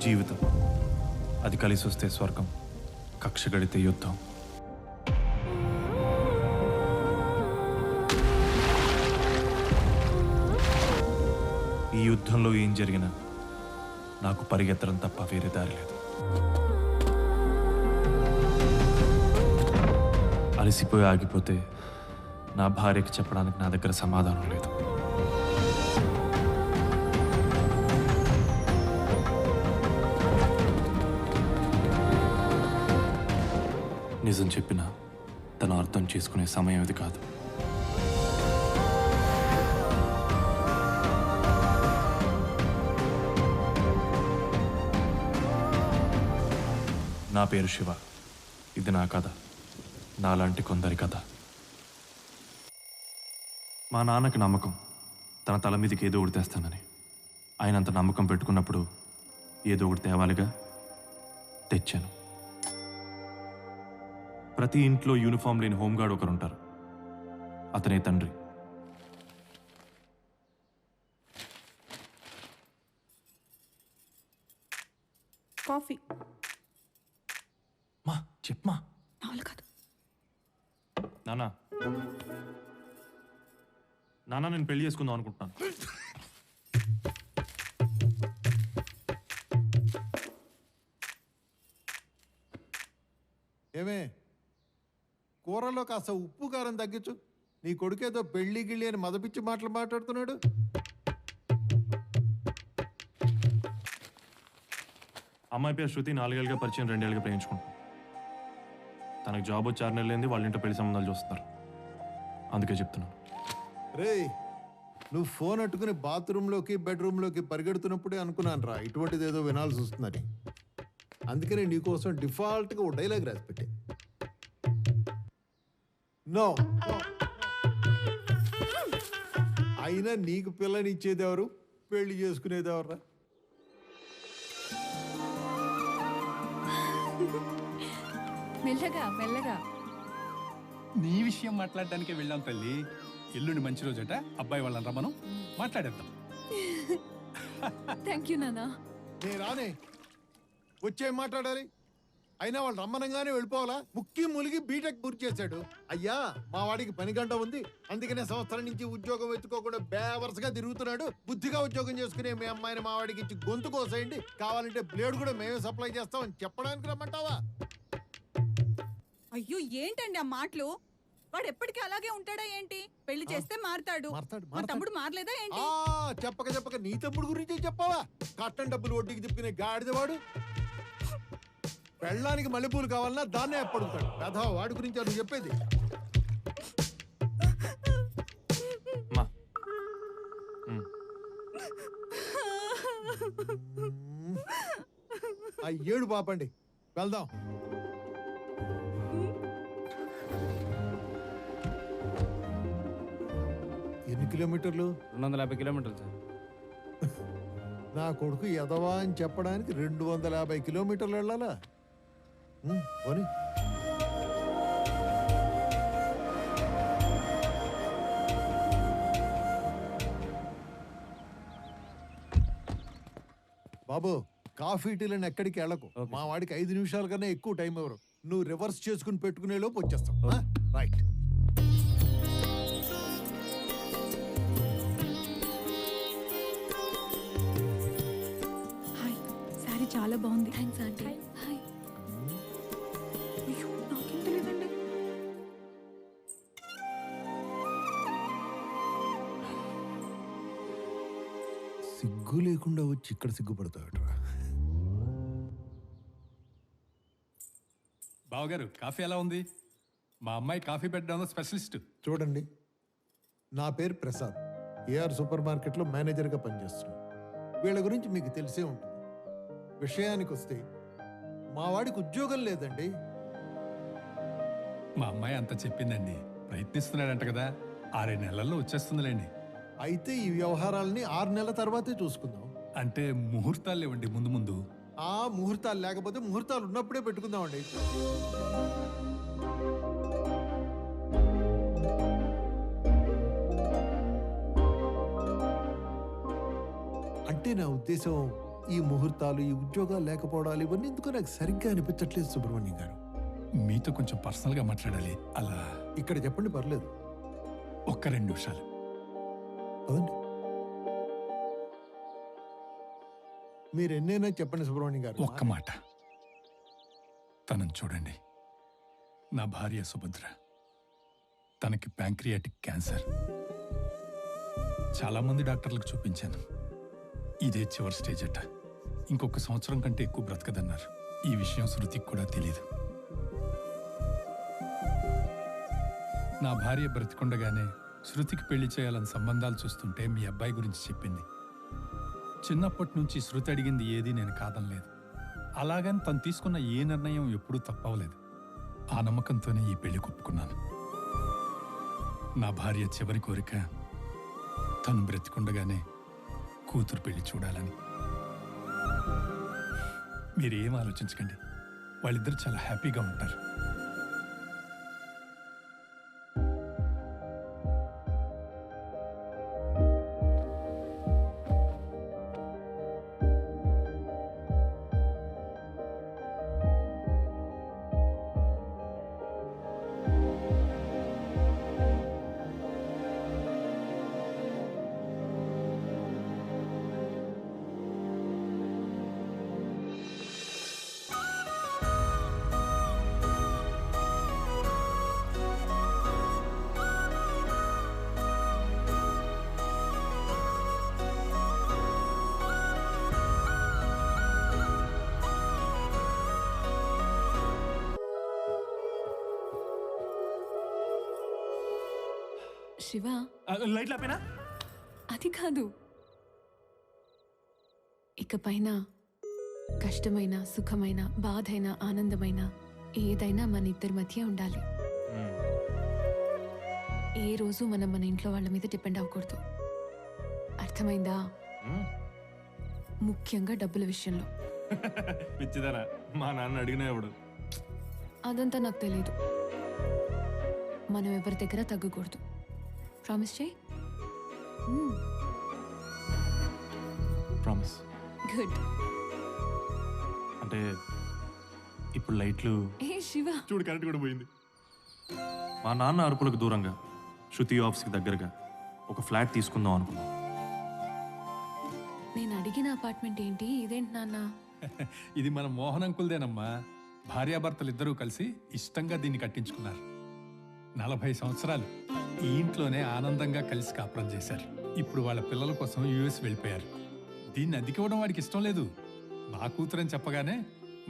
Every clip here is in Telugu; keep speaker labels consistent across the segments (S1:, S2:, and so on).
S1: జీవితం. అది కలిసి వస్తే స్వర్గం, కక్ష గడితే యుద్ధం. ఈ యుద్ధంలో ఏం జరిగినా నాకు పరిగెత్తడం తప్ప వేరే దారి లేదు. అలసిపోయి ఆగిపోతే నా భార్యకి చెప్పడానికి నా దగ్గర సమాధానం లేదు. నిజం చెప్పినా తను అర్థం చేసుకునే సమయం ఇది కాదు. నా పేరు శివ. ఇది నా కథ, నాలాంటి కొందరి కథ. మా నాన్నకి నమ్మకం తన తల మీదకి ఏదో ఒకటి తెస్తానని. ఆయన అంత నమ్మకం పెట్టుకున్నప్పుడు ఏదో ఒకటి తేవాలిగా. తెచ్చాను. ప్రతి ఇంట్లో యూనిఫామ్ లేని హోంగార్డ్ ఒకరు ఉంటారు. అతనే తండ్రి.
S2: కాఫీ.
S1: మా చెప్పమా.
S2: కాదు
S1: నానా, నానా నేను పెళ్లి చేసుకుందాం అనుకుంటున్నాను.
S3: ఏమే, కూరలో కాస్త ఉప్పు కారం తగ్గించు. నీ కొడుకేదో పెళ్లి గిళ్ళి అని మదపిచ్చి మాటలు మాట్లాడుతున్నాడు.
S1: అమ్మాయి పేరు శృతి. 4 ఏళ్ళుగా పరిచయం, 2 ఏళ్ళుగా ప్రేమించుకుంటాం. తనకు జాబ్ వచ్చి 6 నెలలు అయింది. వాళ్ళ ఇంట్లో పెళ్లి సంబంధాలు చూస్తున్నారు. అందుకే చెప్తున్నాను.
S3: రే, నువ్వు ఫోన్ అట్టుకుని బాత్రూంలోకి బెడ్రూమ్లోకి పరిగెడుతున్నప్పుడే అనుకున్నాను రా ఇటువంటిది ఏదో వినాల్సి వస్తుందని. అందుకనే నీకోసం డిఫాల్ట్గా ఓ డైలాగ్ రాసి పెట్టే. నో, అయినా నీకు పిల్లనిచ్చేది ఎవరు, పెళ్లి చేసుకునేది ఎవర్రా?
S2: మెల్లగా మెల్లగా.
S4: నీ విషయం మాట్లాడడానికే వెళ్ళాం తల్లి. ఎల్లుండి మంచి రోజట, అబ్బాయి వాళ్ళని రమ్మను, మాట్లాడేద్దాం.
S2: థ్యాంక్ యూ నాన్న.
S3: నేను రానే, వచ్చే మాట్లాడాలి. అయినా వాళ్ళు రమ్మనంగానే వెళ్ళిపోవాలా? ముక్కి ములిగి బీటెక్ పూర్తి చేశాడు. అయ్యా, మా వాడికి పని గంట ఉంది, అందుకనే సంవత్సరం నుంచి ఉద్యోగం ఎత్తుకోకుండా బేవర్స్గా తిరుగుతున్నాడు. బుద్ధిగా ఉద్యోగం చేసుకునే మీ అమ్మాయిని మా వాడికి ఇచ్చి గొంతు కోసేయండి, కావాలంటే బ్లేడ్ కూడా మేమే సప్లై చేస్తామని చెప్పడానికి రమ్మంటావా?
S5: అయ్యో, ఏంటండి ఆ మాటలు? వాడు ఎప్పటికీ అలాగే ఉంటాడా ఏంటి? పెళ్లి చేస్తే మారతాడు. మా తమ్ముడు మారలేదా ఏంటి?
S3: చెప్పక చెప్పక నీ తమ్ముడు గురించి చెప్పావా? కట్టం డబ్బులు వడ్డీకి తిప్పిన గాడిదవాడు. పెళ్ళానికి మల్లెపూలు కావాలన్నా దాన్నే అప్పడుగుతాడు. కథ వాడి గురించి అని చెప్పేది. ఆ ఏడు పాపండి, వెళ్దాం. ఎన్ని కిలోమీటర్లు?
S6: 250 కిలోమీటర్లు సార్.
S3: నా కొడుకు ఎదవా అని చెప్పడానికి 250 కిలోమీటర్లు వెళ్ళాలా? పోనీ. బాబు, కాఫీ టీలను ఎక్కడికి వెళ్ళకు. మా వాడికి 5 నిమిషాల కన్నా ఎక్కువ టైం ఎవరు. నువ్వు రివర్స్ చేసుకుని పెట్టుకునే లోపు వచ్చేస్తాం. రైట్.
S2: హాయ్, సారీ చాలా బాగుంది. Thanks aunty. హాయ్. అయ్యో, నాకేం తెలియదండి.
S3: సిగ్గు లేకుండా వచ్చి ఇక్కడ సిగ్గుపడతాడరా.
S4: బావగారు, కాఫీ ఎలా ఉంది? మా అమ్మాయి కాఫీ పెట్టడంలో స్పెషలిస్ట్.
S3: చూడండి, నా పేరు ప్రసాద్. ఏఆర్ సూపర్ మార్కెట్లో మేనేజర్గా పనిచేస్తున్నాను. వీళ్ళ గురించి మీకు తెలిసే ఉంటుంది. విషయానికి వస్తే మా వాడికి ఉద్యోగం లేదండి.
S4: మా అమ్మాయి అంత చెప్పిందండి. ప్రయత్నిస్తున్నాడంట కదా, 6 నెలల్లో వచ్చేస్తుందిలేండి.
S3: అయితే ఈ వ్యవహారాలని 6 నెలల తర్వాతే చూసుకుందాం.
S4: అంటే ముహూర్తాలు లేవండి ముందు ముందు.
S3: ఆ ముహూర్తాలు లేకపోతే ముహూర్తాలు ఉన్నప్పుడే పెట్టుకుందామండి. అంటే నా ఉద్దేశం ఈ ముహూర్తాలు, ఈ ఉద్యోగాలు లేకపోవడాలు ఇవన్నీ ఎందుకో నాకు సరిగ్గా అనిపించట్లేదు సుబ్రహ్మణ్యం గారు.
S4: మీతో కొంచెం పర్సనల్గా మాట్లాడాలి. అలా
S3: ఇక్కడ చెప్పండి, పర్లేదు.
S4: ఒక్క 2 నిమిషాలు.
S3: అదండి, మీరు ఎన్నైనా చెప్పండి సుబ్రహ్మణ్యం గారు.
S4: ఒక్క మాట. తనని చూడండి. నా భార్య సుభద్ర. తనకి ప్యాంక్రియాటిక్ క్యాన్సర్. చాలామంది డాక్టర్లకు చూపించాను. ఇదే చివరి స్టేజ్ అట. ఇంకొక సంవత్సరం కంటే ఎక్కువ బ్రతకదన్నారు. ఈ విషయం శృతికి కూడా తెలియదు. నా భార్య బ్రతికుండగానే శృతికి పెళ్లి చేయాలని సంబంధాలు చూస్తుంటే మీ అబ్బాయి గురించి చెప్పింది. చిన్నప్పటి నుంచి శృతి అడిగింది ఏది నేను కాదనలేదు. అలాగని తను తీసుకున్న ఏ నిర్ణయం ఎప్పుడూ తప్పవలేదు. ఆ నమ్మకంతోనే ఈ పెళ్లి ఒప్పుకున్నాను. నా భార్య చివరి కోరిక తను బ్రతికుండగానే కూతురు పెళ్లి చూడాలని. మీరేం ఆలోచించకండి. వాళ్ళిద్దరు చాలా హ్యాపీగా ఉంటారు.
S2: శివ,
S1: లైట్లు ఆపేనా?
S2: అది కాదు. ఇకపైన కష్టమైన, సుఖమైన, బాధైన, ఆనందమైన ఏదైనా మన ఇద్దరి మధ్య ఉండాలి. ఏ రోజు మనం మన ఇంట్లో వాళ్ళ మీద డిపెండ్ అవ్వకూడదు. అర్థమైందా? ముఖ్యంగా డబ్బుల విషయంలో.
S1: పిచ్చిదారా, మా నాన్న అడిగినప్పుడు.
S2: అదంతా నాకు తెలియదు. మనం ఎవరి దగ్గర తగ్గకూడదు. ప్రామిస్ చేయి.
S1: ప్రామిస్.
S2: గుడ్.
S1: అంటే ఇప్పుడు లైట్లు
S2: ఏ శివ,
S1: చూడు, కరెంట్ కూడా పోయింది. మా నాన్న అరుపులకు దూరంగా, శృతి ఆఫీస్కి దగ్గరగా ఒక ఫ్లాట్ తీసుకుందాం అనుకున్నాం.
S2: నేను అడిగిన అపార్ట్మెంట్ ఏంటి? ఇదేంటి నాన్న?
S4: ఇది మన మోహన్ అంకుల్దేనమ్మా. భార్యాభర్తలు ఇద్దరూ కలిసి ఇష్టంగా దీన్ని కట్టించుకున్నారు. 40 సంవత్సరాలు ఈ ఇంట్లోనే ఆనందంగా కలిసి కాపురం చేశారు. ఇప్పుడు వాళ్ళ పిల్లల కోసం యుఎస్ వెళ్ళిపోయారు. దీన్ని అద్దెకివ్వడం వాడికి ఇష్టం లేదు. నా కూతురని చెప్పగానే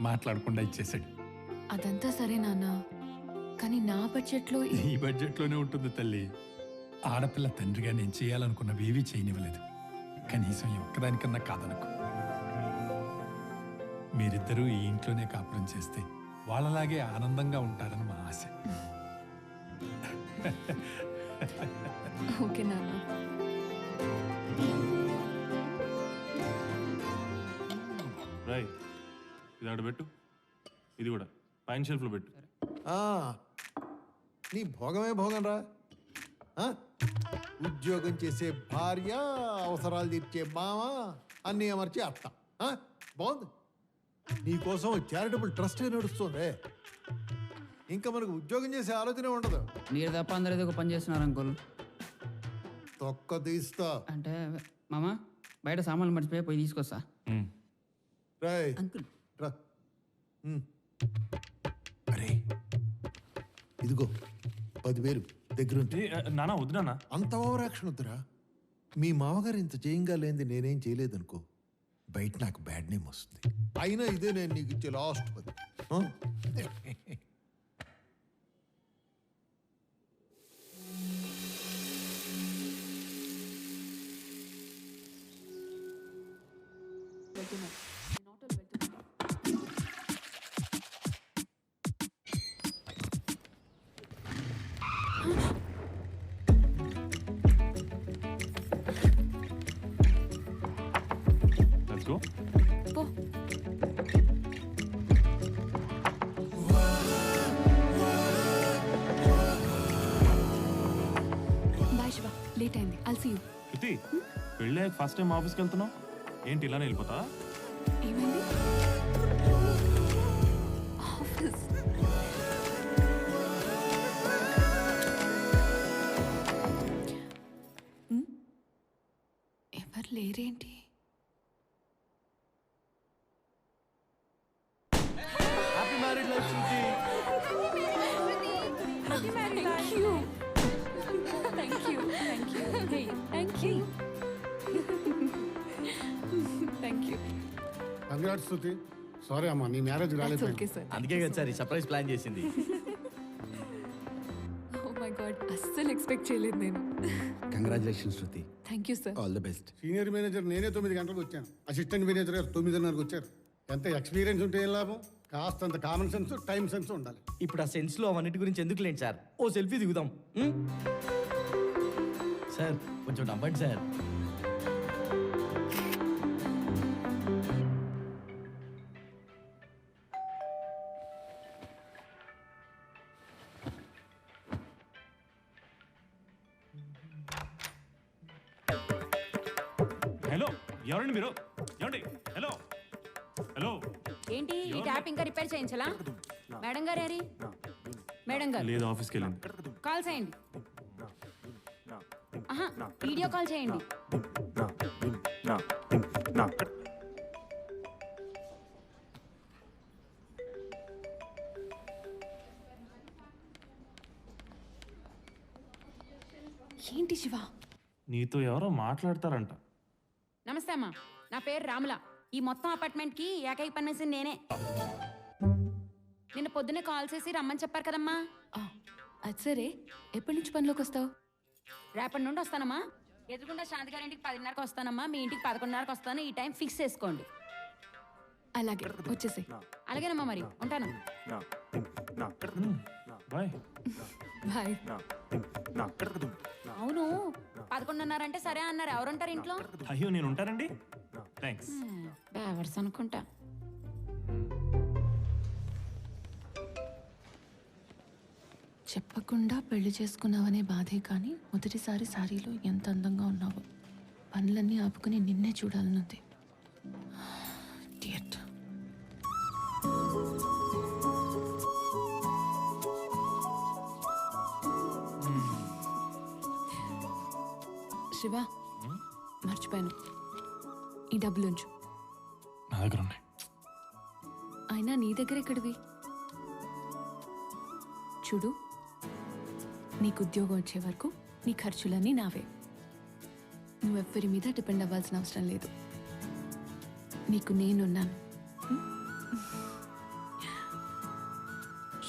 S4: మాట్లాడకుండా ఇచ్చేశాడు.
S2: అదంతా సరే నాన్న, కానీ నా బడ్జెట్లో
S4: ఈ బడ్జెట్లోనే ఉంటుంది తల్లి. ఆడపిల్ల తండ్రిగా నేను చేయాలనుకున్నవి ఏవీ చేయనివ్వలేదు. కనీసం ఈ ఒక్కదానికన్నా కాదనుకో. మీరిద్దరూ ఈ ఇంట్లోనే కాపురం చేస్తే వాళ్ళలాగే ఆనందంగా ఉంటారని మా ఆశ.
S2: ఓకే నాన్న.
S1: రై, ఇది ఆడ పెట్టు. ఇది కూడా పైన షెల్ఫ్లో పెట్టు.
S3: నీ భోగమే భోగం రా. ఉద్యోగం చేసే భార్య, అవసరాలు తీర్చే మామ, అన్నీ అమర్చి అత్త. బాగుంది. నీకోసం చారిటబుల్ ట్రస్ట్ నడుస్తుంది. ఇంకా మనకు ఉద్యోగం చేసే ఆలోచనే ఉండదు.
S6: మీరు తప్ప అందరూ ఏదో ఒక పని చేస్తున్నారు అంకుల్.
S3: తొక్క తీస్తా
S6: అంటే మామ బయట సామాన్లు మర్చిపోయి పోయి తీసుకొస్తా.
S3: రాయ్
S6: అంకుల్
S3: రా. అరే ఇదిగో 10,000 దగ్గర
S1: నానా వద్దు నాన్న.
S3: అంత ఓవర్ యాక్షన్ వద్దురా. మీ మామగారు ఇంత చేయంగా లేనిది నేనేం చేయలేదనుకో, బయట నాకు బ్యాడ్ నేమ్ వస్తుంది. అయినా ఇదే నేను నీకు ఇచ్చే లాస్ట్ 10.
S1: Let's go.
S2: పో. బాయ్ శివ, లేట్ అయింది. I'll see you.
S1: శృతి, పెళ్ళి ఫస్ట్ టైం ఆఫీస్కి వెళ్తున్నావు ఏంటి? ఇలానే వెళ్ళిపోతా?
S2: ఏమైంది? ఆఫీస్. ఎవరు లేరేంటి?
S7: Happy marriage life Shruti.
S2: Thank you. Thank you. Thank you. Hey, thank you. Thank you.
S8: Congrats Shruti. Sorry అమ్మా, నీ మ్యారేజ్
S2: That's
S8: రాలేదు.
S2: okay, sir.
S7: అందుకే కదా సార్ ఈ సర్ప్రైజ్ ప్లాన్ చేసింది.
S2: Oh my God, అస్సలు ఎక్స్పెక్ట్ చేయలేదు నేను.
S7: Congratulations Shruti.
S2: Thank you sir.
S7: All the best.
S8: Senior manager నేనే 9 గంటలకు వచ్చాను. అసిస్టెంట్ మేనేజర్ గారు 9:30కు వచ్చారు. ఎంత ఎక్స్పీరియన్స్ ఉంటే ఏం లాభం? కాస్తంత కామన్ సెన్స్, టైం సెన్స్ ఉండాలి.
S7: ఇప్పుడు ఆ సెన్స్ లో అవన్నిటి గురించి ఎందుకు లేండి సార్, ఓ సెల్ఫీ దిగుదాం. సార్ కొంచెం నవ్వండి సార్.
S1: హలో, ఎవరండి మీరు? ఏమండి? Hello hello.
S9: ఏంటి ఈ ట్యాప్ ఇంకా రిపేర్ చేయించాలా? మేడం గారు ఏరి? మేడం గారు
S1: లేదు, ఆఫీస్కి వెళ్ళింది.
S9: కాల్ చేయండి. ఆహా, వీడియో కాల్ చేయండి.
S2: ఏంటి శివ?
S1: నీతో ఎవరో మాట్లాడతారంట.
S9: నమస్తే అమ్మా, నా పేరు రాముల. ఈ మొత్తం అపార్ట్మెంట్ కి ఏకైక పనిచేసింది నేనే. నిన్న పొద్దునే కాల్ చేసి రమ్మని చెప్పారు కదమ్మా.
S2: అది సరే, ఎప్పటి నుంచి పనిలోకి వస్తావు?
S9: రేపటి నుండి వస్తానమ్మా. ఎదురుకుండా శాంతి గారి ఇంటికి 10:30కి వస్తానమ్మా. మీ ఇంటికి 11:30కి వస్తాను. ఈ టైం ఫిక్స్ చేసుకోండి.
S2: అలాగే, వచ్చేసి.
S9: అలాగేనమ్మా, మరి ఉంటాను.
S1: బాయ్.
S2: బాయ్.
S9: అవును, 11:30 అంటే సరే అన్నారు. ఎవరుంటారు ఇంట్లో?
S1: అయ్యో, నేను ఉంటానండి. థ్యాంక్స్.
S9: డ్రైవర్స్ అనుకుంటా.
S2: చెప్పకుండా పెళ్లి చేసుకున్నావనే బాధే కానీ మొదటిసారి సారీలో ఎంత అందంగా ఉన్నావు. పనులన్నీ ఆపుకుని నిన్నే చూడాలనుంది. Idiot. శివ, మర్చిపోయాను. ఈ డబ్బులు ఉంచు.
S1: నా దగ్గర ఉన్నాయి.
S2: అయినా నీ దగ్గర ఎక్కడివి? చూడు, నీకు ఉద్యోగం వచ్చే వరకు నీ ఖర్చులన్నీ నావే. నువ్వెవ్వరి మీద డిపెండ్ అవ్వాల్సిన అవసరం లేదు. నీకు నేనున్నాను.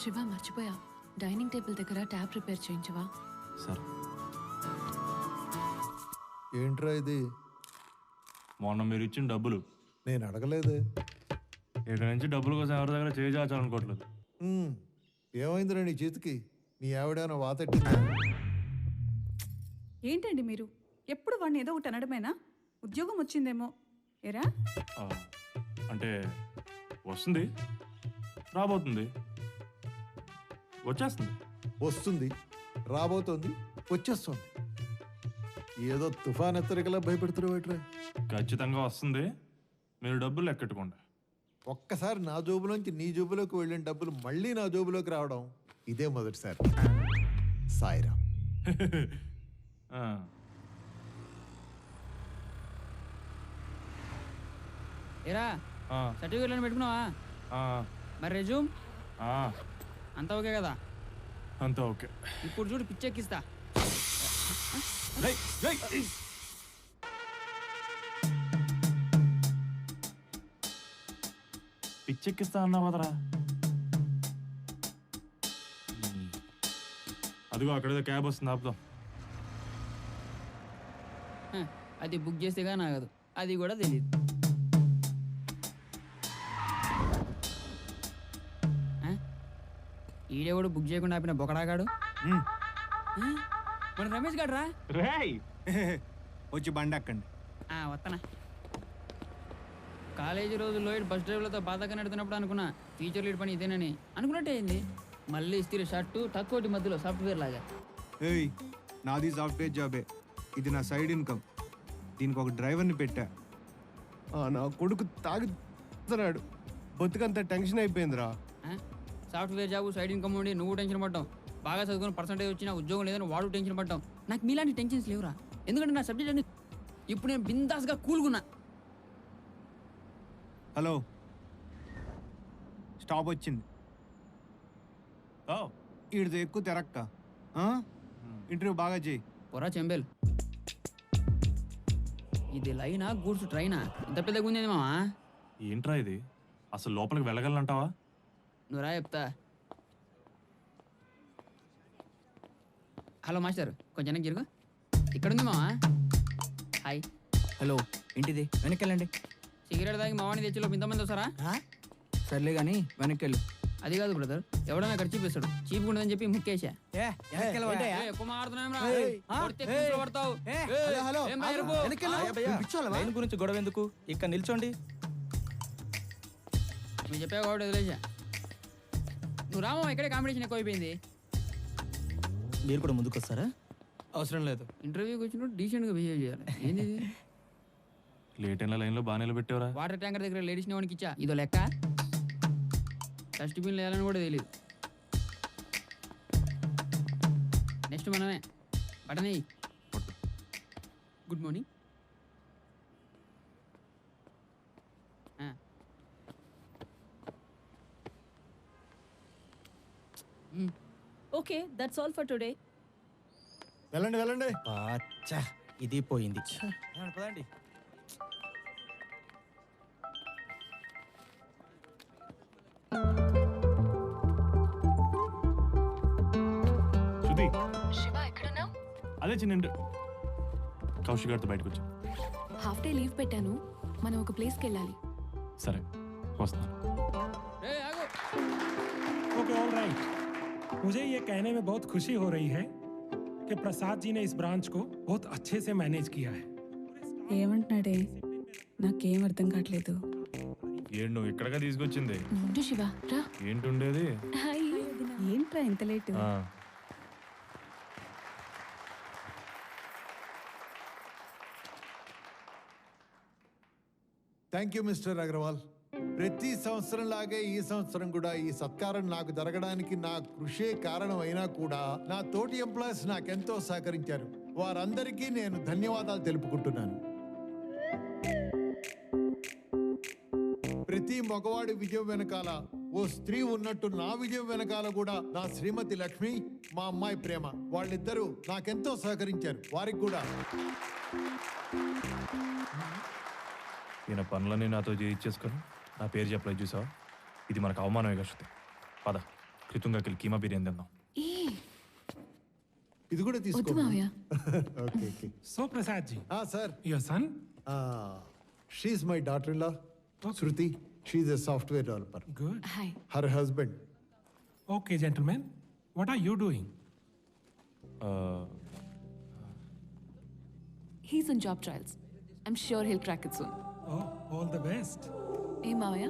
S2: శివ, మర్చిపోయా, డైనింగ్ టేబుల్ దగ్గర ట్యాప్ రిపేర్ చేయించవా?
S1: సరే.
S3: ఏంట్రా ఇది?
S1: మొన్న మీరు ఇచ్చిన డబ్బులు.
S3: నేను అడగలేదే.
S1: ఇక్కడ నుంచి డబ్బుల కోసం ఎవరి దగ్గర చేయించాలనుకోవట్లేదు.
S3: ఏమైందిరా నీ చేతికి? నీ ఆవిడేమైనా వాతెట్టిందా?
S5: ఏంటండి మీరు ఎప్పుడు వాడిని ఏదో ఒకటి అనడమేనా? ఉద్యోగం వచ్చిందేమో ఏరా?
S1: అంటే వస్తుంది, రాబోతుంది, వచ్చేస్తుంది.
S3: వస్తుంది, రాబోతోంది, వచ్చేస్తుంది. ఏదో తుఫాన్ హెచ్చరికలా భయపెడుతున్నావు.
S1: ఖచ్చితంగా వస్తుంది. మీరు డబ్బులు లెక్కెట్టుకోండి.
S3: ఒక్కసారి నా జోబులోంచి నీ జోబులోకి వెళ్ళిన డబ్బులు మళ్ళీ నా జోబులోకి రావడం ఇదే మొదటిసారి. సాయిరామ్.
S1: ఆ.
S6: ఏరా,
S1: ఆ,
S6: సర్టిఫికేట్లను పెట్టుకున్నావా?
S1: ఆ,
S6: మరి రెజ్యూమ్
S1: ఆ,
S6: అంతా ఓకే కదా?
S1: అంతా ఓకే.
S6: ఇప్పుడు చూడు, పిచ్చెక్కిస్తా.
S1: పిచ్చెక్కిస్తా అన్నా కదరా. అదిగో అక్కడేదో క్యాబ్ వస్తుంది, ఆపుదాం.
S6: హ, అది బుక్ చేస్తేగా నాగదు, అది కూడా తెలియదు. ఈడేవాడు బుక్ చేయకుండా ఆపిన బొకడాగాడు. మన రమేష్ గాడు రా.
S1: రేయ్,
S7: వచ్చి బండి అక్కండి.
S6: వస్తానా. కాలేజీ రోజుల్లో ఇటు బస్ డ్రైవర్లతో బాధగా నడుతున్నప్పుడు అనుకున్నా టీచర్ లీడ్ పని ఇదేనని. అనుకున్నట్టే అయింది. మళ్ళీ ఇస్త్రీ షర్టు, తక్కువటి మధ్యలో సాఫ్ట్వేర్ లాగా.
S10: ఏయ్, నాది సాఫ్ట్వేర్ జాబే. ఇది నా సైడ్ ఇన్కమ్. దీనికి ఒక డ్రైవర్ని పెట్టా. నా కొడుకు తాగి అన్నాడు బొత్తుకంత టెన్షన్ అయిపోయిందిరా.
S6: సాఫ్ట్వేర్ జాబ్ సైడ్ ఇన్కమ్ ఉండి నువ్వు టెన్షన్ పడ్డావు, బాగా చదువుకుని పర్సంటేజ్ వచ్చినా ఉద్యోగం లేదని వాడు టెన్షన్ పడ్డావు. నాకు మీలాంటి టెన్షన్స్ లేవురా, ఎందుకంటే నా సబ్జెక్ట్ అన్ని ఇప్పుడు నేను బిందాస్గా కూల్గున్నా.
S10: హలో, స్టాప్ వచ్చింది. ఈడితో ఎక్కువ తెరక్క. ఇంటర్వ్యూ బాగా చేయి.
S6: పొరా చెంబేల్, ఇది లైనా గూడ్స్ ట్రైనా? ఇంత పెద్దగా ఉంది మావా.
S1: ఏంట్రా ఇది? అసలు లోపలికి వెళ్ళగలనంటావా?
S6: నువ్వు రా చెప్తా. హలో మాస్టర్, కొంచెం వెనక్కి జరుగు. ఇక్కడ ఉంది మావా. హాయ్.
S7: హలో, ఏంటిది? వెనక్కి వెళ్ళండి.
S6: సిగరెట్ తాగి మావాడిని తెచ్చిలో ఇంతమంది వస్తారా?
S7: సర్లే కానీ వెనక్కి వెళ్ళు.
S6: అది కాదు బ్రదర్, ఎవడన్నా ఇక్కడ చూపిస్తాడు, చీప్ ఉండదని చెప్పి ముక్కేసా. ఎక్కువ మాడుతున్నాం రా. కొడితే కూర్చో పడతావు. ఏం భయ రుపు?
S7: లైన్ గురించి గొడవ ఎందుకు? ఇక్కడ నిల్చోండి.
S6: నువ్వు చెప్పావు కాబట్టి వదిలేసా. నువ్వు రామో, ఇక్కడే కాంపిటీషన్ ఎక్కువైపోయింది.
S7: మీరు కూడా ముందుకు వస్తారా? అవసరం లేదు.
S6: ఇంటర్వ్యూకి వచ్చినప్పుడు డీసెంట్గా బిహేవ్ చేయాలి. ఏంది
S1: లేట్ అయిన లైన్లో బాగా నిలబెట్టావరా.
S6: వాటర్ ట్యాంకర్ దగ్గర లేడీస్ని వానికి ఇచ్చా, ఇదో లెక్క. డస్ట్బిన్ వేయాలని కూడా తెలియదు. నెక్స్ట్ మనమే button. Good morning.
S5: Okay, that's all for today.
S3: వెళ్ళండి వెళ్ళండి.
S7: అచ్చా, ఇది పోయింది. పదండి.
S1: శృతి,
S2: శివ ఎక్కడున్నావు?
S1: అదే చిన్న కౌశిక్ గారితో బయటకు వచ్చా.
S2: హాఫ్ డే లీవ్ పెట్టాను, మనం ఒక ప్లేస్కి వెళ్ళాలి.
S1: సరే వస్తాను.
S11: Okay all right. मुझे ये कहने में बहुत खुशी हो रही है कि प्रसाद जी ने इस ब्रांच को बहुत अच्छे से मैनेज किया है।
S5: ఏమంటున్నాడే? నాకేం అర్థం కావట్లేదు.
S1: ఏంటి నువ్వు ఇక్కడగా తీసుకొచ్చింది?
S2: ఉండు శివ, రా.
S1: ఏంటుండేది?
S2: హాయ్.
S5: ఏంట్రా ఇంత late?
S3: Thank you mister Agarwal. ప్రతి సంవత్సరం లాగే ఈ సంవత్సరం కూడా ఈ సత్కారం నాకు జరగడానికి నా కృషే కారణం అయినా కూడా నా తోటి ఎంప్లాయీస్ నాకెంతో సహకరించారు. వారందరికీ నేను ధన్యవాదాలు తెలుపుకుంటున్నాను. ప్రతి మగవాడి విజయం వెనకాల ఓ స్త్రీ ఉన్నట్టు నా విజయం వెనకాల కూడా నా శ్రీమతి లక్ష్మి, మా అమ్మాయి ప్రేమ, వాళ్ళిద్దరూ నాకెంతో సహకరించారు. వారికి కూడా
S1: ఈయన పనులన్నీ నాతో చేయించేసుకొని నా పేరు చెప్పలేదు చూసావా? ఇది మనకు అవమానమే కష్టం. పద కృతంగాకి కీమా బిర్యానీ తిందాం.
S3: ఇది కూడా
S2: వద్దు
S3: తీసుకో.
S2: మావయ్య.
S3: Okay okay.
S11: So Prasad ji,
S3: sir,
S11: your son?
S3: She is my daughter in law Shruti. She is a software developer.
S11: Good.
S2: Hi.
S3: Her husband.
S11: Okay, gentlemen, what are you doing?
S2: He's on job trials. I'm sure he'll crack it soon.
S11: Oh, all the best.
S2: ఏ మావయ్య?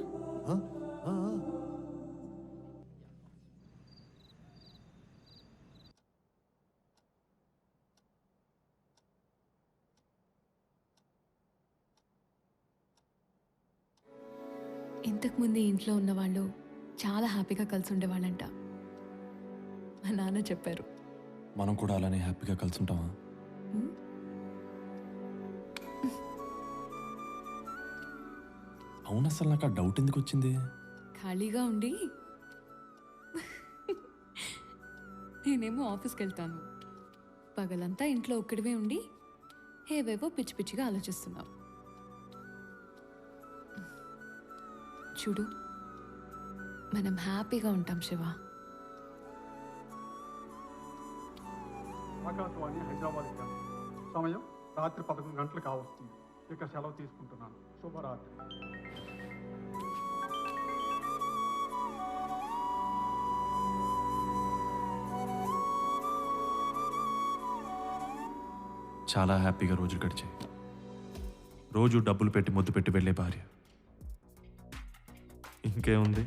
S2: ఇంతకుముందు ఇంట్లో ఉన్నవాళ్ళు చాలా హ్యాపీగా కలిసి ఉండేవాళ్ళంట. మా నాన్న చెప్పారు.
S1: మనం కూడా అలానే హ్యాపీగా కలిసి ఉంటామా? అవును, అసలు నాకు ఆ డౌట్ ఎందుకు వచ్చింది?
S2: ఖాళీగా ఉండి నేనేమో ఆఫీస్కి వెళ్తాను, పగలంతా ఇంట్లో ఒక్కడివే ఉండి ఏవేవో పిచ్చి పిచ్చిగా ఆలోచిస్తున్నావు. చూడు, మనం హ్యాపీగా ఉంటాం శివ.
S12: ఆకాశవాణి హైదరాబాద్ కేంద్రం. సమయం రాత్రి 11 గంటలు కావస్తుంది. ఇక సెలవు తీసుకుంటున్నాను. శుభరాత్రి.
S1: చాలా హ్యాపీగా రోజులు గడిచాయి. రోజు డబ్బులు పెట్టి ముద్దు పెట్టి వెళ్ళే భార్య. ఇంకేముంది,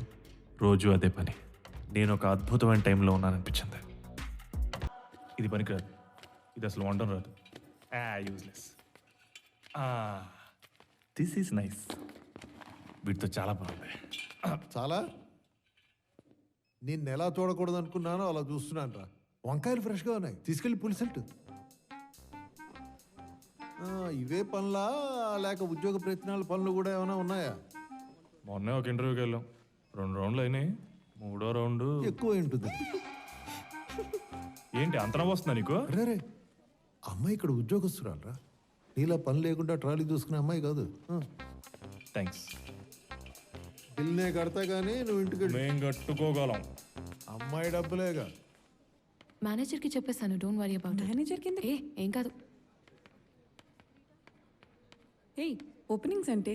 S1: రోజు అదే పని. నేను ఒక అద్భుతమైన టైంలో ఉన్నాననిపించింది. ఇది పనికిరాదు, ఇది అసలు వండడం రాదు. యూజ్లెస్. This is nice. వీటితో చాలా బాగుంది.
S3: చాలా నిన్ను ఎలా చూడకూడదు అనుకున్నానో అలా చూస్తున్నాను రా. వంకాయలు ఫ్రెష్గా ఉన్నాయి, తీసుకెళ్ళి పులిసెట్టు. ఇవే పనులా లేక ఉద్యోగ ప్రయత్నాల పనులు కూడా ఏమైనా ఉన్నాయా?
S1: మొన్నే ఒక ఇంటర్వ్యూకి వెళ్ళాం, 2 రౌండ్లు అయినాయి, 3వ రౌండ్
S3: ఎక్కువ ఉంటుంది.
S1: ఏంటి అంతరం వస్తుందా నీకు?
S3: రే అమ్మాయి ఇక్కడ ఉద్యోగస్తురాలరా, నీలా పని లేకుండా ట్రాలీ చూసుకునే అమ్మాయి కాదు.
S1: థ్యాంక్స్.
S3: బిల్నే కడతా కానీ నువ్వు ఇంటికి
S1: మేము కట్టుకోగలం.
S3: అమ్మాయి డబ్బులేగా.
S2: మేనేజర్కి చెప్పేస్తాను, డోంట్ వరీ అబౌట్.
S5: మేనేజర్ కింద
S2: ఏం కాదు.
S5: ఏయ్ ఓపెనింగ్స్ అంటే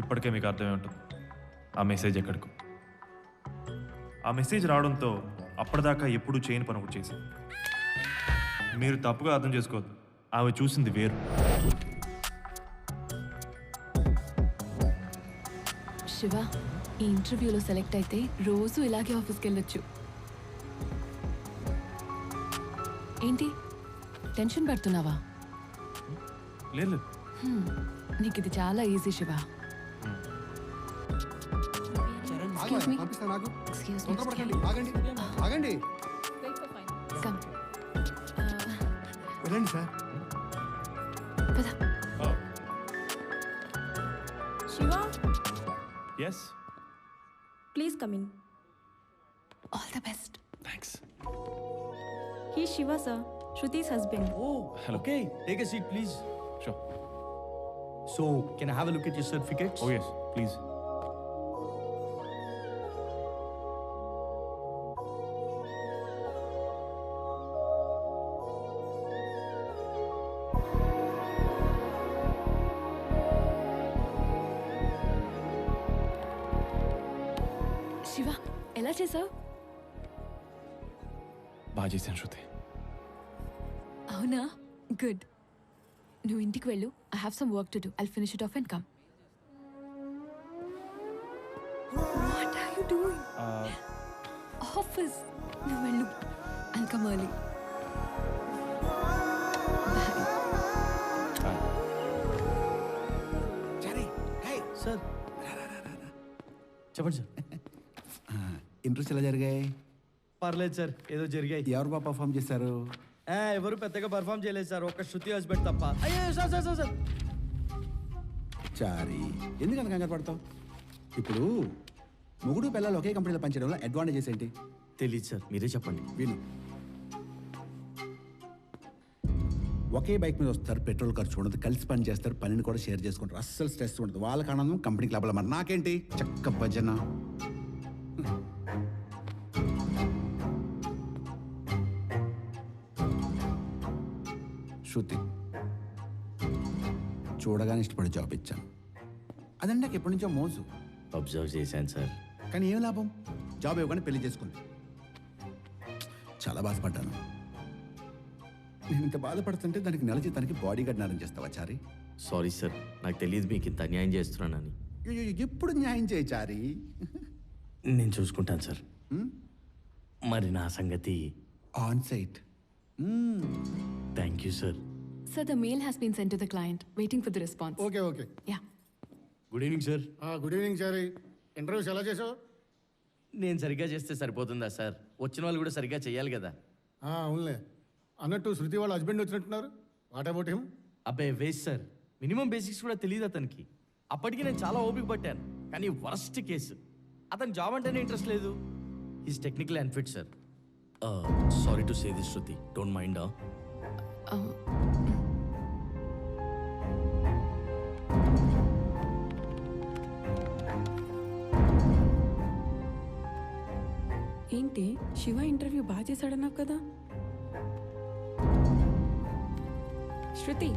S1: ఇప్పటికే మీకు అర్థమే ఉంటుంది ఆ మెసేజ్ ఎక్కడికో. ఆ మెసేజ్ రావడంతో అప్పటిదాకా ఎప్పుడు చేయని పని ఒకటి చేశాను. మీరు తప్పుగా అర్థం చేసుకోవద్దు, ఆమె చూసింది వేరు.
S2: శివ, ఈ ఇంటర్వ్యూలో సెలెక్ట్ అయితే రోజు ఇలాగే ఆఫీస్కి వెళ్ళొచ్చు. ఏంటి టెన్షన్ పడుతున్నావా?
S1: లేదు,
S2: నీకు ఇది చాలా easy Shiva. Excuse me. Excuse me.
S3: ఆగండి
S2: Come.
S3: వెళ్ళండి సార్.
S2: పద.
S13: Shiva,
S1: yes,
S13: please come in.
S2: All the best.
S1: Thanks.
S13: He's Shiva, sir. Shruti's husband.
S7: Oh,
S1: Hello.
S7: okay. Take a seat, please.
S1: Sure.
S7: So, can I have a look at your certificates?
S1: Oh yes, please.
S2: Shiva, ఎలా చేసావు?
S1: బాగా చేశాను శృతి.
S2: అవునా? గుడ్. నువ్వు ఇంటికి వెళ్ళు. I have some work to do. I'll finish it off and come. What are you doing? Office. నువ్వు వెళ్ళు. I'll come early.
S7: సార్ చెప్పండి సార్.
S14: ఇంట్రెస్ట్ ఎలా జరిగాయి?
S7: పర్లేదు సార్, ఏదో జరిగాయి.
S14: ఎవరు బాగా పర్ఫామ్ చేశారు?
S7: ఎవరు పెద్దగా పర్ఫామ్ చేయలేదు సార్, ఒక్క శృతి హస్బెండ్ తప్ప. అయ్యో సార్ సార్ సార్ సార్
S14: చారి, ఎందుకంత కంగారు పడతావు? ఇప్పుడు మొగుడు పిల్లలు ఒకే కంపెనీలో పనిచేయడం వల్ల అడ్వాంటేజెస్ ఏంటి?
S7: తెలియదు సార్, మీరే చెప్పండి.
S14: విను, ఒకే బైక్ మీద వస్తారు, పెట్రోల్ ఖర్చు ఉండదు, కలిసి పని చేస్తారు, పనిని కూడా షేర్ చేసుకుంటారు, అస్సలు స్ట్రెస్ ఉండదు. వాళ్ళకి ఆనందం, కంపెనీకి లాభాలు. మరి నాకేంటి చక్క భజన. శృతి చూడగానే ఇష్టపడి జాబ్ ఇచ్చాను. అదండి నాకు ఎప్పటి నుంచో మోజు.
S7: అబ్జర్వ్ చేశాను సార్.
S14: కానీ ఏం లాభం? జాబ్ ఇవ్వగానే పెళ్లి చేసుకుంది. చాలా బాధపడ్డాను. నేను ఇంత బాధపడుతుంటే దానికి నెల జీతానికి బాడీ గార్డ్ అరేంజ్ చేస్తావా చారి?
S7: సారీ సార్, నాకు తెలియదు మీకు ఇంత అన్యాయం చేస్తున్నానని.
S14: ఎప్పుడు న్యాయం చేయి చారి.
S7: నేను చూసుకుంటాను సార్. మరి నా సంగతి
S14: on site.
S7: Thank you sir.
S2: Sir, the mail has been sent to the client. Waiting for the response.
S8: Okay okay.
S2: Yeah.
S7: Good evening sir.
S8: Good evening Chari. Interviews ఎలా చేసావు?
S7: నేను సరిగ్గా చేస్తే సరిపోతుందా సార్? వచ్చిన వాళ్ళు కూడా సరిగ్గా చేయాలి కదా.
S8: అవునులే. అన్నట్టు శృతి వాళ్ళ హస్బెండ్ వచ్చినట్టున్నారు. What about him?
S7: అబ్బాయి వేస్ట్ సార్, మినిమం బేసిక్స్ కూడా తెలియదు అతనికి. అప్పటికి నేను చాలా ఓపిక పట్టాను, కానీ వర్స్ట్ కేసు. అతను జాబ్ అంటేనే ఇంట్రెస్ట్ లేదు. Is technical unfit sir. Sorry to say this Shruti, don't mind.
S5: ఏంటి శివ ఇంటర్వ్యూ బాగా చేశాడన్నావు కదా? శృతి,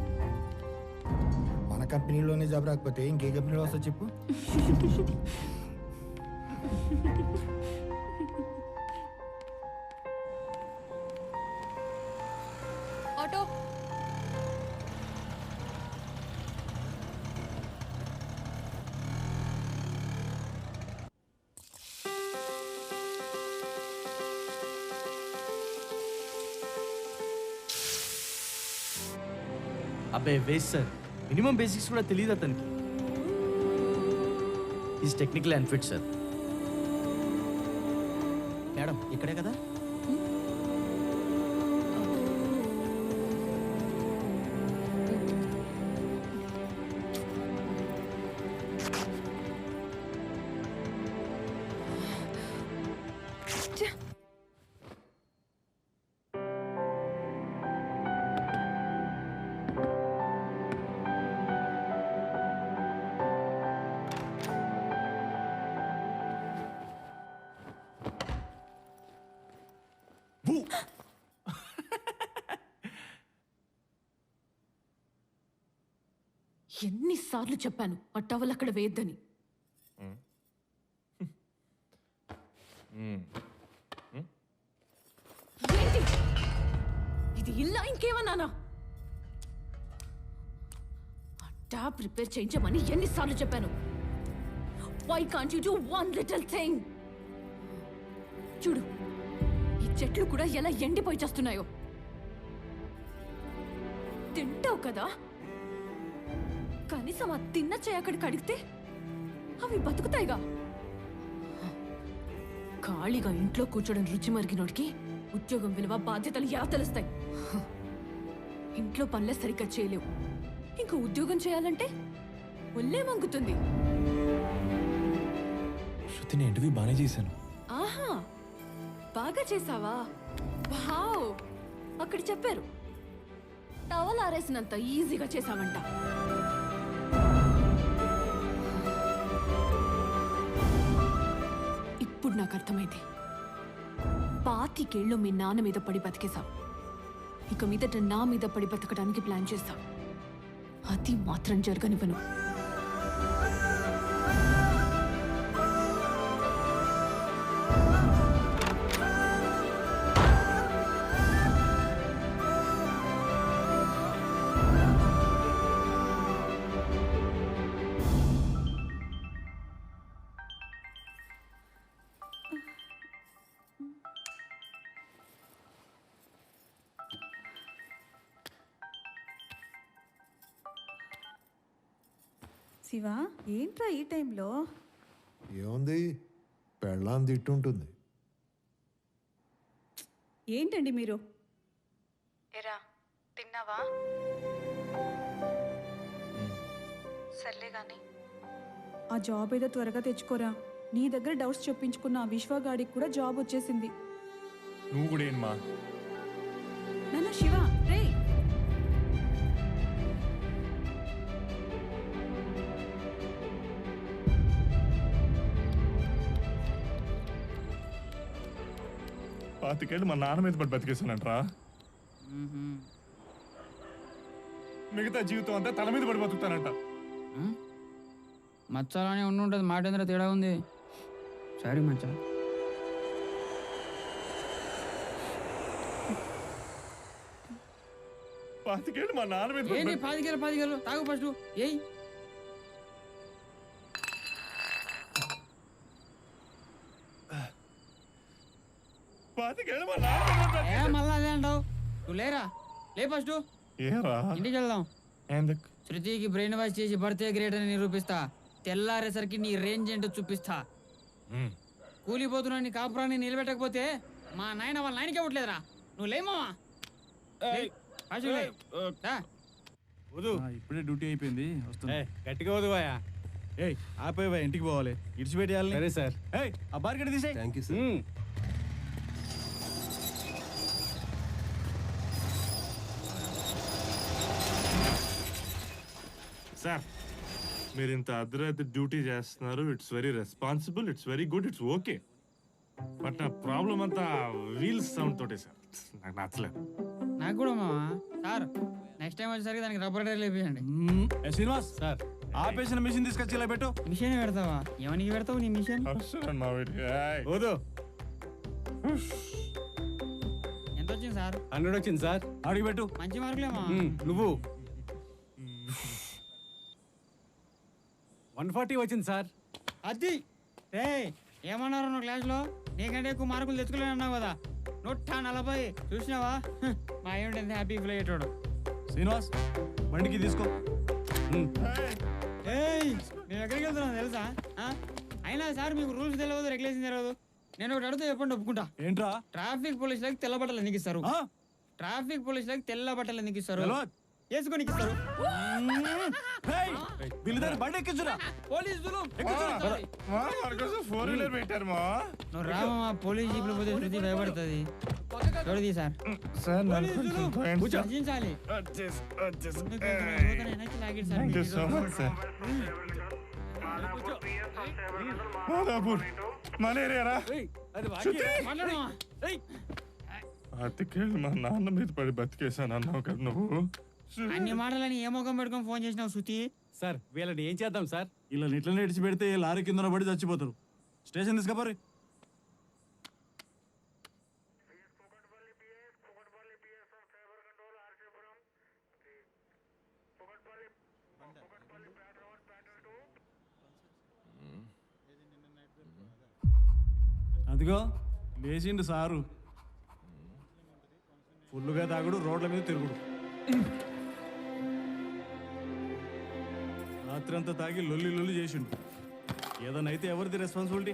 S10: మన కంపెనీలోనే జాబ్ రాకపోతే ఇంకే కంపెనీలో వస్తా చెప్పు.
S2: ఆటో.
S7: అబ్బాయి వేస్ట్ సార్, మినిమం బేసిక్స్ కూడా తెలియదు అతనికి. Is technical unfit sir.
S14: Madam ఇక్కడే కదా?
S2: ఎన్నిసార్లు చెప్పాను ఆ టవల్ అక్కడ వేయద్దని. ఏంటి ఇది? ఇల్లా ఇంకేమన్నానా? ఆ ట్యాప్ రిపేర్ చేయించమని ఎన్నిసార్లు చెప్పాను? Why can't you do one little thing? చూడు, ఈ చెట్లు కూడా ఎలా ఎండిపోయి చేస్తున్నాయో. తింటావు కదా, కనీసం ఆ తిన్న చేయి అక్కడికి అడిగితే అవి బతుకుతాయిగా. ఖాళీగా ఇంట్లో కూర్చోడం రుచి మరిగినోడికి ఉద్యోగం విలువ, బాధ్యతలు ఎలా తెలుస్తాయి? ఇంట్లో పనులే సరిగ్గా చేయలేవు, ఇంకా ఉద్యోగం చేయాలంటే ఒళ్ళే మంగుతుంది.
S1: శృతిని ఇంటర్వ్యూ బాగానే చేశాను.
S2: ఆహా, బాగా చేసావా? వావ్, అక్కడ చెప్పారు టవల్ ఆరేసినంత ఈజీగా చేసావంట. ఇప్పుడు నాకు అర్థమైంది. 25 ఏళ్ళు మీ నాన్న మీద పడి బతికేశావు, ఇక మీదట నా మీద పడి బతకడానికి ప్లాన్ చేశావు. అది మాత్రం జరగనివ్వను.
S5: శివ, ఏంట్రా ఈ టైంలో?
S3: ఏముంది, పెళ్ళాం తిట్టుంటుంది.
S5: ఏంటండి మీరు?
S13: ఎరా తిన్నావా? సర్లే గాని
S5: ఆ జాబ్ ఏదో త్వరగా తెచ్చుకోరా. నీ దగ్గర డౌట్స్ చెప్పించుకున్న ఆ విశ్వగాడికి కూడా జాబ్ వచ్చేసింది.
S1: నువ్వు కూడా ఏంమా?
S5: నాన్న శివ, రే.
S1: పాతికేళ్ళు మా నాన్న మీద పడి బతికేసానంట్రా. మిగతా జీవితం అంతా తల మీద పడి బతుకుతానంట.
S6: మచ్చాలనే ఉండుంటుంది, మాట ఎందులో తేడా ఉంది. సారీ మచ్చా.
S1: పాతికేళ్ళు మా నాన్న మీద
S6: ఏంటి 10 తాగు ఫస్ట్. ఏయ్ మళ్ళా అదే అంటావు? నువ్వు లేరా, లే ఫస్ట్. ఇంటికి వెళ్దాం. శృతికి బ్రెయిన్ వాష్ చేసి బర్త్డే గ్రేట్ అని నిరూపిస్తా. తెల్లారేసరికి నీ రేంజ్ ఏంటో చూపిస్తా. కూలిపోతున్నా నీ కాపురాన్ని నిలబెట్టకపోతే మా నాయన వాళ్ళ నాయనకే ఉండలేదురా. నువ్వు లేమావా?
S15: ఇప్పుడే డ్యూటీ అయిపోయింది, వస్తుంది.
S7: గట్టిగా వదువాయా.
S15: ఏయ్ ఆపేవా, ఇంటికి పోవాలి, ఇడిచిపెట్టేయాలి.
S7: సరే సార్.
S15: ఏయ్ ఆ బార్గెట్ తీసేయ్.
S14: Thank you sir.
S1: సార్, మీరు ఇంత అర్ధరాత్రి డ్యూటీ చేస్తున్నారు. It's very responsible, it's very good, it's okay. But నా ప్రాబ్లం అంతా వీల్స్ సౌండ్ తోటే సార్, నాకు నచ్చలేదు.
S6: నాకు కూడా మావా. సార్ నెక్స్ట్ టైం వచ్చేసరికి దానికి రబ్బర్ టైర్ లేపియండి.
S15: శ్రీనివాస్ సార్, ఆపేసిన మిషన్ తీసుకొచ్చి ఇలా పెట్టు.
S6: మిషన్ పెడతావా? ఎవరికి పెడతావు నీ మిషన్?
S15: వద్దు.
S6: ఎంత వచ్చింది సార్?
S7: 100 వచ్చింది సార్.
S15: అడిగి పెట్టు.
S6: మంచి మార్కులేమా?
S7: నువ్వు 140 వచ్చింది సార్.
S6: అది రే ఏమన్నారు నువ్వు క్లాస్లో? నీకంటే ఎక్కువ మార్కులు తెచ్చుకోలేను అన్నావు కదా. 140 చూసినావా? మా ఏమిటి హ్యాపీ ఫీల్ అయ్యేటోడు.
S15: శ్రీనివాస్ బండికి తీసుకో.
S6: ఏయ్ నేను ఎక్కడికి వెళ్తున్నాను తెలుసా? అయినా సార్ మీకు రూల్స్ తెలియదు, రెగ్యులేషన్ తెలియదు. నేను ఒకటి అడిగితే చెప్పండి ఒప్పుకుంటా.
S15: ఏంట్రా?
S6: ట్రాఫిక్ పోలీసులకి తెల్ల బట్టలు ఎందుకు ఇస్తారు? ట్రాఫిక్ పోలీసులకి తెల్ల బట్టలు ఎందుకు ఇస్తారు? వేసుకొని ఇస్తారు.
S15: బండి ఎక్కించురా.
S6: పోలీసులు
S15: ఫోర్ వీలర్ పెట్టారు మా.
S6: నువ్వు రామా, పోలీస్ జీపులు పోతే శృతి భయపడుతుంది. చూడది సార్. రచించాలి.
S1: అతికేళ్ళు మా నాన్న మీద పడి బతికేశాను అన్నావు కదా నువ్వు.
S6: అన్ని మాటలని ఏ ముఖం పెట్టుకొని ఫోన్ చేసినావు శృతి?
S15: సార్ వీళ్ళని ఏం చేద్దాం సార్? ఇలా ఇట్లా నేడిచి పెడితే లారీ కింద పడి చచ్చిపోతారు. స్టేషన్ తీసుకపోరి. అదిగో లేచిండు సారు. ఫుల్లుగా తాగుడు, రోడ్ల మీద తిరుగుడు. రాత్రంతా తాగి లొల్లి లొల్లి చేసిండు. ఏదైనా అయితే ఎవరిది రెస్పాన్సిబిలిటీ?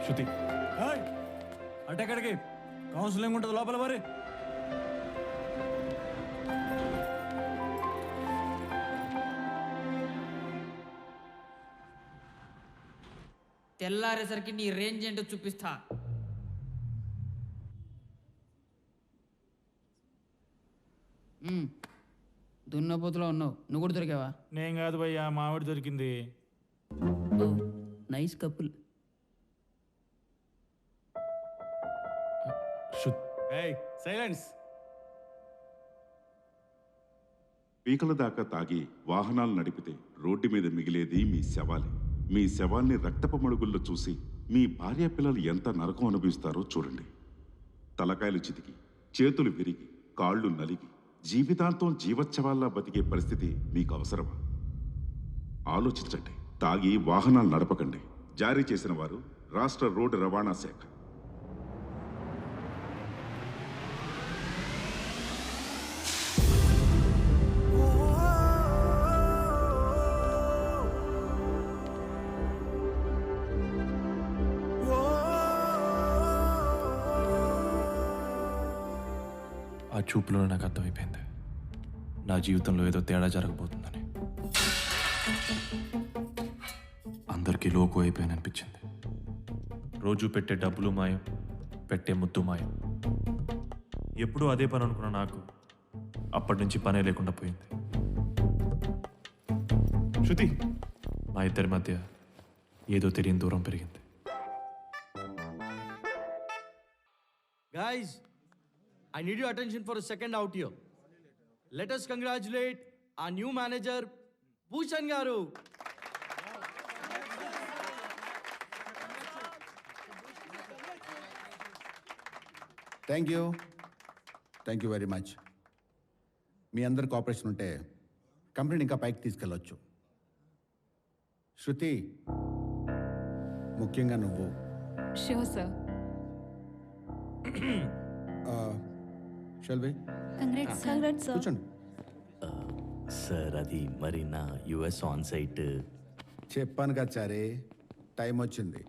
S1: శృతి
S15: అటెక్కడికి కౌన్సిలింగ్ ఉంటుంది లోపల మరి.
S6: తెల్లారేసరికి నీ రేంజ్ ఏంటో చూపిస్తా. దున్నపోతులో ఉన్నావు. నువ్వు కూడా దొరికావా?
S15: నేను కాదు భయ్యా, మావిడి దొరికింది.
S6: Nice couple.
S15: సైలెన్స్.
S16: పీకల దాకా తాగి వాహనాలు నడిపితే రోడ్డు మీద మిగిలేది మీ శవాలే. మీ శవాల్ని రక్తపు మడుగుల్లో చూసి మీ భార్య పిల్లలు ఎంత నరకం అనుభవిస్తారో చూడండి. తలకాయలు చితికి, చేతులు విరిగి, కాళ్ళు నలిగి జీవితాంతం జీవోత్సవాల్లా బతికే పరిస్థితి మీకు అవసరమా? ఆలోచించండి. తాగి వాహనాలు నడపకండి. జారీ చేసిన వారు రాష్ట్ర రోడ్డు రవాణా శాఖ.
S1: ఆ చూపులోనే నాకు అర్థమైపోయింది నా జీవితంలో ఏదో తేడా జరగబోతుందని. అందరికీ లోకు అయిపోయాను అనిపించింది. రోజు పెట్టే డబ్బులు మాయం, పెట్టే ముద్దు మాయం. ఎప్పుడూ అదే పని అనుకున్న నాకు అప్పటి నుంచి పనే లేకుండా పోయింది. శృతి, మా ఇద్దరి మధ్య ఏదో తెలియని దూరం పెరిగింది.
S7: Guys, I need your attention for a second out here. Let us congratulate our new manager, Bhushan Garu.
S14: Thank you very much. మీ అందరి కోఆపరేషన్ ఉంటే కంపెనీని ఇంకా పైకి తీసుకెళ్ళొచ్చు. శృతి, ముఖ్యంగా నువ్వు.
S2: Sure sir.
S14: షెల్వి, కూర్చోండి.
S7: సార్ అది మరి నా యుఎస్ ఆన్ సైట్.
S14: చెప్పాను కదా చారే, టైం వచ్చింది.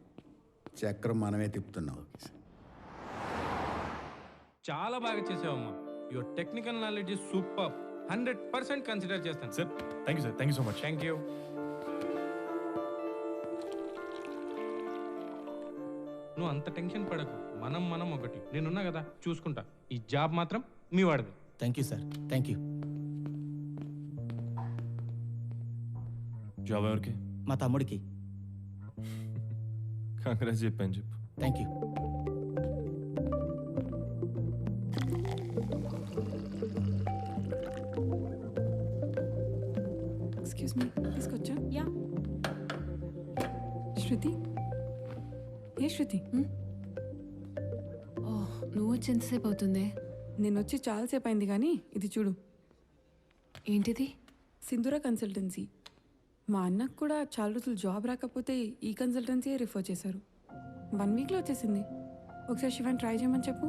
S14: చక్రం మనమే తిప్పుతున్నాం.
S17: చాలా బాగా చేసావమ్మా. Your technical knowledge is super. 100% consider చేస్తాను
S1: sir. Thank you so much.
S17: Thank you. నువ్వు అంత టెన్షన్ పడకు. మనం ఒకటి. నేనున్నా కదా, చూసుకుంటా. ఈ జాబ్ మాత్రం మీ వాడిది.
S7: Thank you sir. Thank you.
S1: Job ఎవరికి?
S7: మా తమ్ముడికి.
S1: కాంగ్రెస్ చెప్పాను చెప్పు.
S7: Thank you.
S13: ఎక్స్క్యూజ్ మీ, తీసుకొచ్చా? యా. శృతి, ఏ శృతి?
S2: నువ్వు వచ్చి ఎంతసేపు అవుతుంది?
S13: నేను వచ్చి చాలాసేపు అయింది, కానీ ఇది చూడు.
S2: ఏంటిది?
S13: సింధూర కన్సల్టెన్సీ. మా అన్నకు కూడా చాలా రోజులు జాబ్ రాకపోతే ఈ కన్సల్టెన్సీయే రిఫర్ చేశారు. 1 వీక్లో వచ్చేసింది. ఒకసారి శివాని ట్రై చేయమని చెప్పు.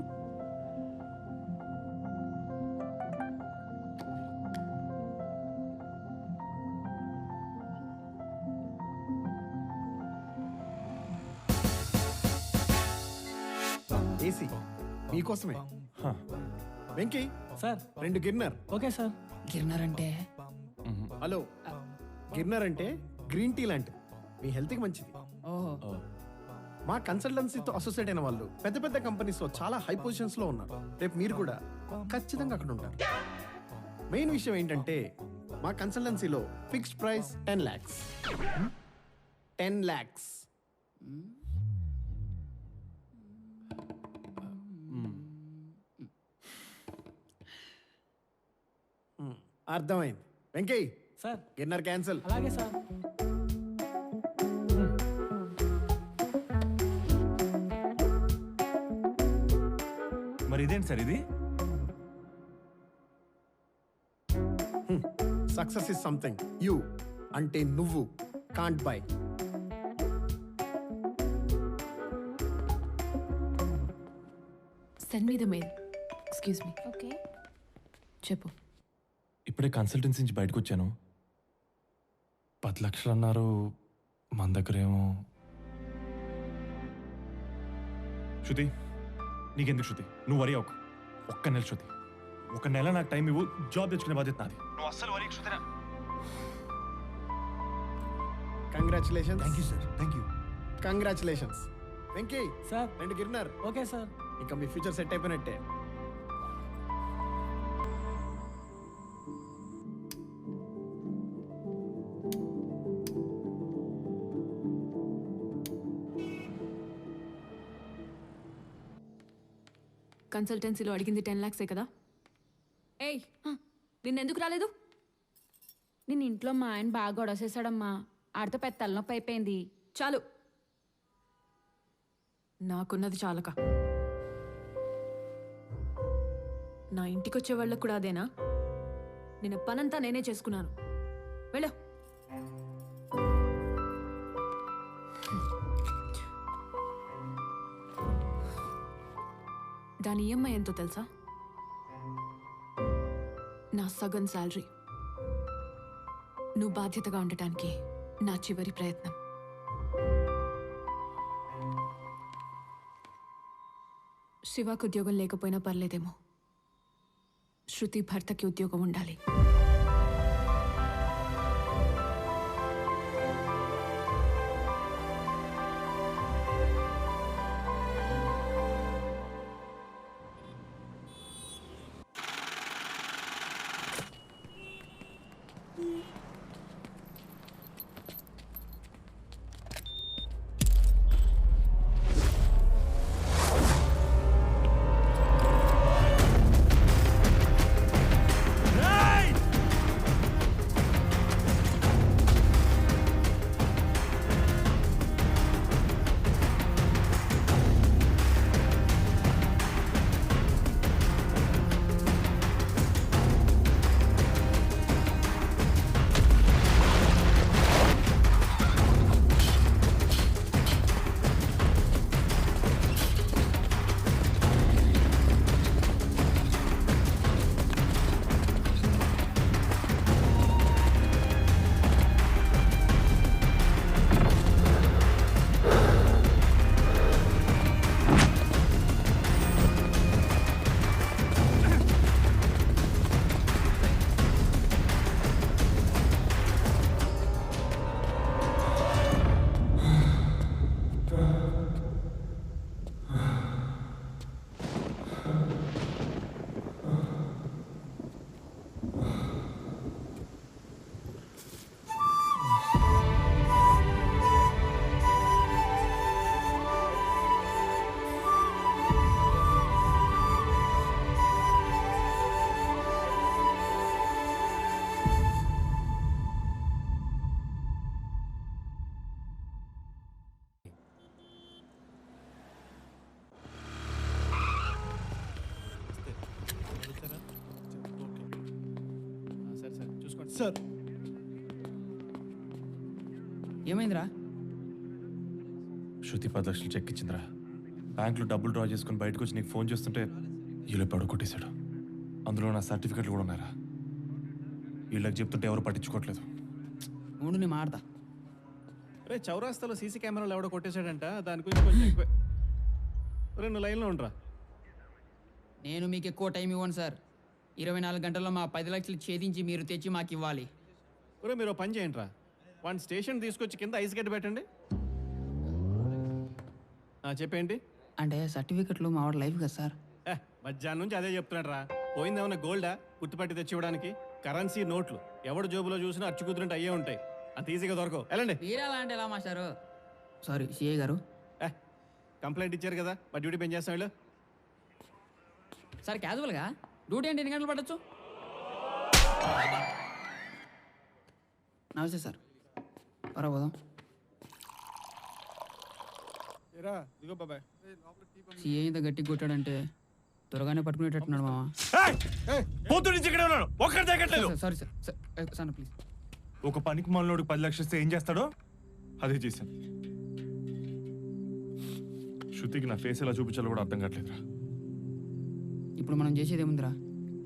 S18: ఏసీ మీకోసమే. వెంకీ
S7: సార్
S18: 2 గిన్నర్.
S7: Okay sir.
S6: గిర్నర్ అంటే
S18: హలో, గిన్నర్ అంటే గ్రీన్ టీ లాంటిది, మీ హెల్త్కి మంచిది.
S6: ఓహో.
S18: మా కన్సల్టెన్సీతో అసోసియేట్ అయిన వాళ్ళు పెద్ద పెద్ద కంపెనీస్లో చాలా హై పొజిషన్స్లో ఉన్నారు. రేపు మీరు కూడా ఖచ్చితంగా అక్కడ ఉంటారు. మెయిన్ విషయం ఏంటంటే మా కన్సల్టెన్సీలో ఫిక్స్డ్ ప్రైస్ 10 lakhs. 10 lakhs. అర్థమైంది. వెంకీ
S7: సార్
S18: గిన్నర్ క్యాన్సిల్.
S7: అలాగే సార్.
S1: మరి ఇదేంటి సార్ ఇది?
S18: సక్సెస్ ఇస్ సంథింగ్ యూ అంటే నువ్వు can't by.
S2: Send me the mail. Excuse me.
S9: Okay.
S2: చెప్పు.
S1: ఇప్పుడే కన్సల్టెన్సీ నుంచి బయటకు వచ్చాను. 10 లక్షలు అన్నారు, మన దగ్గరేమో. శృతి, నీకెందుకు శృతి? నువ్వు వరి అవ్వకు. ఒక్క నెల శృతి, 1 నెల నాకు టైం ఇవ్వు. జాబ్ తెచ్చుకునే బాధ్యత నాది. నువ్వు అస్సలు వరి శృతినా.
S18: Congratulations.
S10: Thank you sir, thank you.
S18: Congratulations. Venky
S7: sir
S18: 2 గిన్నర్.
S7: Okay sir.
S18: ఇంకా మీ ఫ్యూచర్ సెట్ అయిపోయినట్టే.
S2: కన్సల్టెన్సీలో అడిగింది 10 lakhs కదా? ఏయ్, నిన్నెందుకు రాలేదు?
S9: నేను ఇంట్లో మా ఆయన బాగా గొడవసేసాడమ్మా. ఆడితో పెద్ద తలనొప్పి అయిపోయింది.
S2: చాలు, నాకున్నది చాలక. నా ఇంటికి వచ్చే వాళ్ళకు కూడా అదేనా? నేను పనంతా నేనే చేసుకున్నాను. వెళ్ళు. దాని ఈఎంఐ ఎంతో తెలుసా? నా సగం శాలరీ. నువ్వు బాధ్యతగా ఉండటానికి నా చివరి ప్రయత్నం. శివాకు ఉద్యోగం లేకపోయినా పర్లేదేమో, శృతి భర్తకి ఉద్యోగం ఉండాలి.
S18: సార్
S6: ఏమైందిరా?
S1: శృతి 10 లక్షలు చెక్ ఇచ్చిందిరా. బ్యాంక్లో డబ్బులు డ్రా చేసుకుని బయటకు వచ్చి నీకు ఫోన్ చేస్తుంటే వీళ్ళు పడు కొట్టేశాడు. అందులో నా సర్టిఫికెట్లు కూడా ఉన్నారా. వీళ్ళకి చెప్తుంటే ఎవరు పట్టించుకోవట్లేదు.
S6: ఉండు నేను మాడతా.
S18: రే చౌరాస్తాలో సీసీ కెమెరాలు ఎవడో కొట్టేశాడంట, దాని గురించి కొంచెం ఎక్కువ. నువ్వు లైన్లో ఉండరా.
S6: నేను మీకు ఎక్కువ టైం ఇవ్వను సార్. 24 గంటల్లో మా 10 లక్షలు ఛేదించి మీరు తెచ్చి మాకు ఇవ్వాలి.
S18: ఒరే మీరు పని చేయండి రా, వన్ స్టేషన్ తీసుకొచ్చి కింద ఐస్ గడ్డ పెట్టండి. చెప్పేంటి
S6: అంటే సర్టిఫికెట్లు మా వాడు లైఫ్ కదా సార్.
S18: మధ్యాహ్నం నుంచి అదే చెప్తున్నాడు రా. పోయిందేమన్నా గోల్డా గుర్తుపట్టి తెచ్చివ్వడానికి? కరెన్సీ నోట్లు ఎవడు జోబులో చూసినా అచ్చు కుదిరినట్టు అయ్యే ఉంటాయి. అంత ఈజీగా దొరకవు. వెళ్ళండి.
S6: మీరేలా అంటే ఎలా మాస్టారు? సారీ సిఐ గారు.
S18: కంప్లైంట్ ఇచ్చారు కదా, మా డ్యూటీ పని చేస్తాం వీళ్ళు.
S6: సార్ క్యాజువల్గా డ్యూటీ అంటే ఎన్ని గంటలు పట్టచ్చు? నమస్తే సార్. పర్వాలేదా? సిఐ ఇంత గట్టి కొట్టాడంటే త్వరగానే పట్టుకునేటట్టున్నాడు మామ. Sorry sir. Sir please.
S1: ఒక పనికి మనలోడు 10 లక్షలు ఇస్తే ఏం చేస్తాడో అదే చేశాను. శృతికి నా ఫేస్ ఎలా చూపించాలో కూడా అర్థం కావట్లేదురా.
S6: ఇప్పుడు మనం చేసేది ఏముందిరా,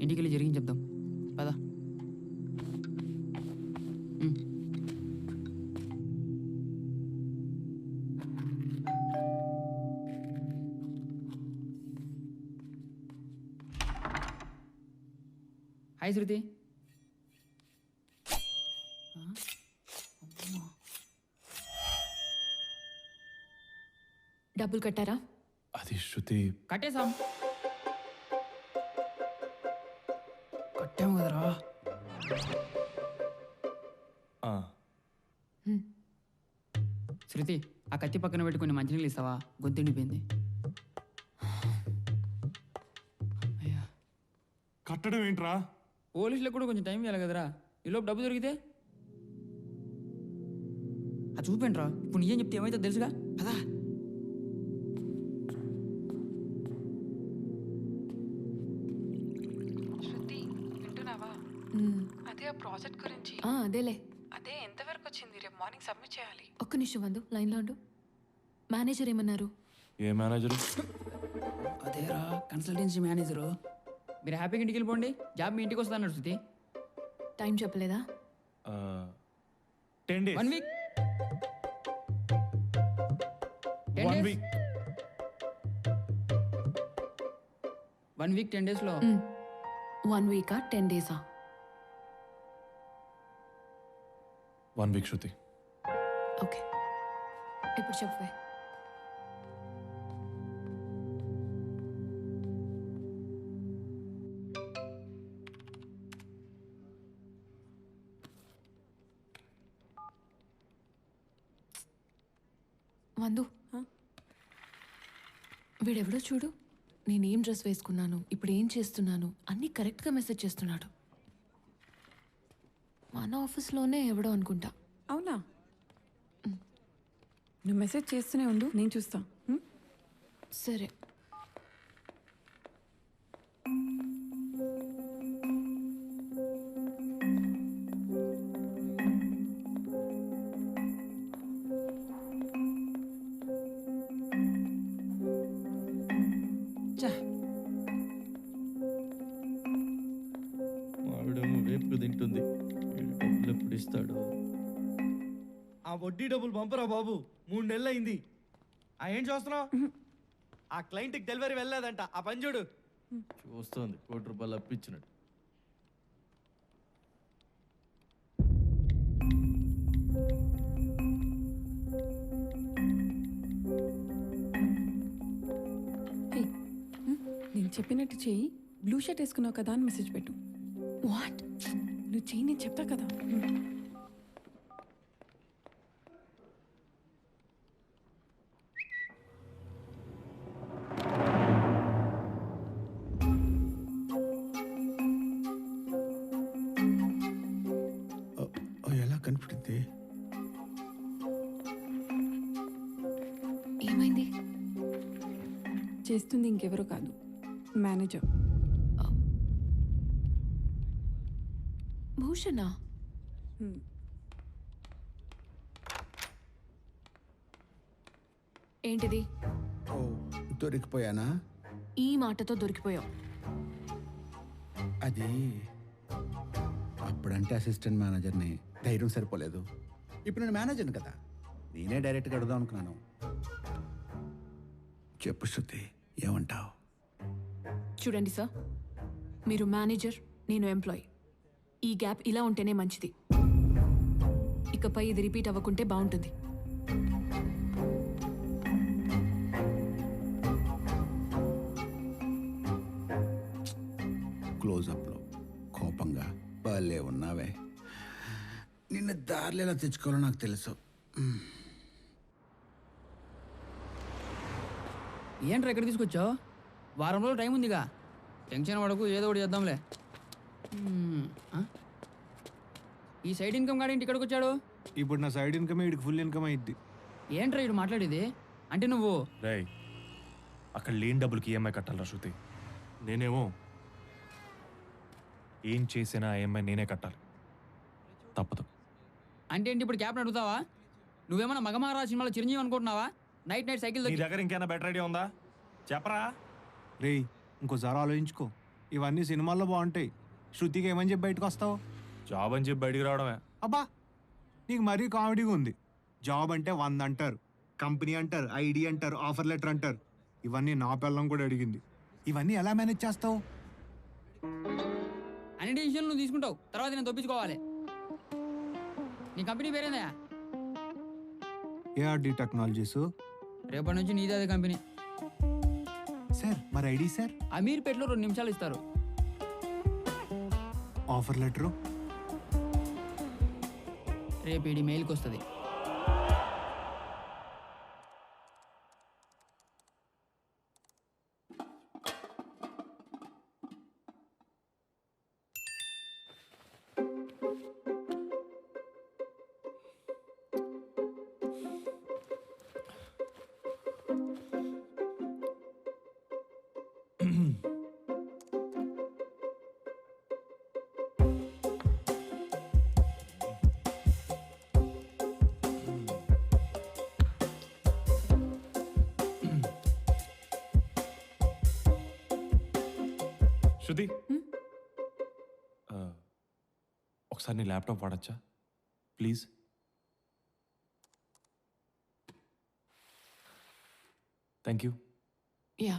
S6: ఇంటికి వెళ్ళి జరిగింది చెప్దాం పదా. హాయ్ శృతి.
S2: డబ్బులు కట్టారా?
S1: అది శృతి.
S6: కట్టేశాం. కట్టాము కదరా. శృతి ఆ కత్తి పక్కన పెట్టి కొన్ని మంచినీళ్ళు ఇస్తావా? గొంతుండిపోయింది.
S1: కట్టడం ఏంట్రా?
S6: పోలీసులకు కూడా కొంచెం టైం ఇవ్వాలి కదరా. ఈలోపు డబ్బు దొరికితే అది చూపండిరా. ఇప్పుడు నిజం చెప్తే ఏమైతే తెలుసుగా పదా.
S19: శృతి వింటున్నావా? అదే ఆ ప్రాజెక్ట్ గురించి.
S2: అదేలే.
S19: అదే ఎంతవరకు వచ్చింది? రేపు మార్నింగ్ సబ్మిట్ చేయాలి.
S2: ఒక్క నిమిషం వందు, లైన్లో ఉండు. మేనేజర్ ఏమన్నారు?
S1: ఏ మేనేజరు?
S6: అదేరా కన్సల్టెన్సీ మేనేజరు. మీరు హ్యాపీగా ఇంటికి వెళ్ళిపోండి, జాబ్ మీ ఇంటికి వస్తా అన్నాడు. శృతి
S2: టైం చెప్పలేదా?
S1: 10 days.
S6: 1 week.
S1: 1 week.
S6: 1 week 10 days లో.
S2: 1 week 10 days?
S1: 1 week శృతి.
S2: ఓకే ఇప్పుడు చెప్పే. వందు, వీడెవడో చూడు. నేనేం డ్రెస్ వేసుకున్నాను, ఇప్పుడు ఏం చేస్తున్నాను అన్నీ కరెక్ట్గా మెసేజ్ చేస్తున్నాడు. మన ఆఫీస్లోనే ఎవడో అనుకుంటా.
S19: అవునా? నువ్వు మెసేజ్ చేస్తూనే ఉండు, నేను చూస్తా.
S2: సరే.
S7: మావిడేమో వేపుకు తింటుంది. డబ్బులు ఎప్పుడు ఇస్తాడు? ఆ వడ్డీ డబ్బులు పంపరా బాబు, 3 నెలలు అయింది. ఏం చూస్తున్నావు? ఆ క్లయింట్కి డెలివరీ వెళ్ళలేదంట. ఆ పని చూడు. చూస్తుంది ₹1 అప్పించినట్టు.
S19: నేను చెప్పినట్టు చెయ్యి. బ్లూ షర్ట్ వేసుకున్నావు కదా అని మెసేజ్ పెట్టు.
S2: వాట్?
S19: నువ్వు చెయ్యి, నేను చెప్తా కదా.
S14: ఎలా కనిపించింది?
S2: ఏమైంది?
S19: చేస్తుంది ఇంకెవరో కాదు, మేనేజర్.
S2: భూషణ? ఏంటిది?
S14: ఓ దొరికిపోయానా?
S2: ఈ మాటతో దొరికిపోయావు.
S14: అది అప్పుడంటే అసిస్టెంట్ మేనేజర్ని, ధైర్యం సరిపోలేదు. ఇప్పుడు నేను మేనేజర్ని కదా, నేనే డైరెక్ట్గా అడుగుదాం అనుకున్నాను. చెప్పు శృతి, ఏమంటావు?
S2: చూడండి సార్, మీరు మేనేజర్, నేను ఎంప్లాయీ. ఈ గ్యాప్ ఇలా ఉంటేనే మంచిది. ఇకపై ఇది రిపీట్ అవ్వకుంటే బాగుంటుంది.
S14: క్లోజప్లో కోపంగా భలే ఉన్నావే. నిన్ను దారిలో ఎలా తెచ్చుకోవాలో నాకు తెలుసు.
S6: ఏంట్రా ఎక్కడ తీసుకొచ్చావు? వారం రోజులు టైం ఉందిగా, టెన్షన్ పడకు, ఏదో ఒకటి చేద్దాంలే. ఈ సైడ్ ఇన్కమ్ గాడి ఇంటి ఇక్కడికి వచ్చాడు.
S15: ఇప్పుడు నా సైడ్ ఇన్కమ్ వీడికి ఫుల్ ఇన్కమ్ అయింది.
S6: ఏంట్రా ఇటు మాట్లాడేది? అంటే నువ్వు
S1: రేయ్, అక్కడ లేని డబ్బులకి ఈఎంఐ కట్టాలరా శృతి. నేనేమో ఏం చేసినా ఈఎంఐ నేనే కట్టాలి, తప్పదు.
S6: అంటే ఏంటి ఇప్పుడు క్యాప్ని అడుగుతావా? నువ్వేమన్నా మగమహారాజ్ సినిమాలో చిరంజీవి అనుకుంటున్నావా? నైట్ నైట్ సైకిల్
S1: నీ దగ్గర ఇంకేమైనా బెటర్ ఐడియా ఉందా? చెప్పరా.
S15: రేయ్, ఇంకోసారి ఆలోచించుకో. ఇవన్నీ సినిమాల్లో బాగుంటాయి. శృతికి ఏమని చెప్పి బయటకు వస్తావు?
S1: జాబ్ అని చెప్పి బయటికి రావడమే.
S15: అబ్బా, నీకు మరీ కామెడీగా ఉంది. జాబ్ అంటే 100 అంటారు, కంపెనీ అంటారు, ఐడి అంటారు, ఆఫర్ లెటర్ అంటారు. ఇవన్నీ నా పిల్లం కూడా అడిగింది. ఇవన్నీ ఎలా మేనేజ్ చేస్తావు?
S6: అన్ని డిసిషన్లు నువ్వు తీసుకుంటావు, తర్వాత నేను తప్పించుకోవాలి. నీ కంపెనీ పేరేందా?
S15: ARD technologies.
S6: రేపటి నుంచి నీదే అదే కంపెనీ.
S15: సార్ మరి ఐడి సార్?
S6: అమీర్పేటలో 2 నిమిషాలు ఇస్తారు.
S15: ఆఫర్ లెటరు
S6: రేపు ఈడి మెయిల్కి వస్తుంది.
S1: శృతి, ఒకసారి నీ ల్యాప్టాప్ వాడచ్చా ప్లీజ్? Thank you.
S2: యా.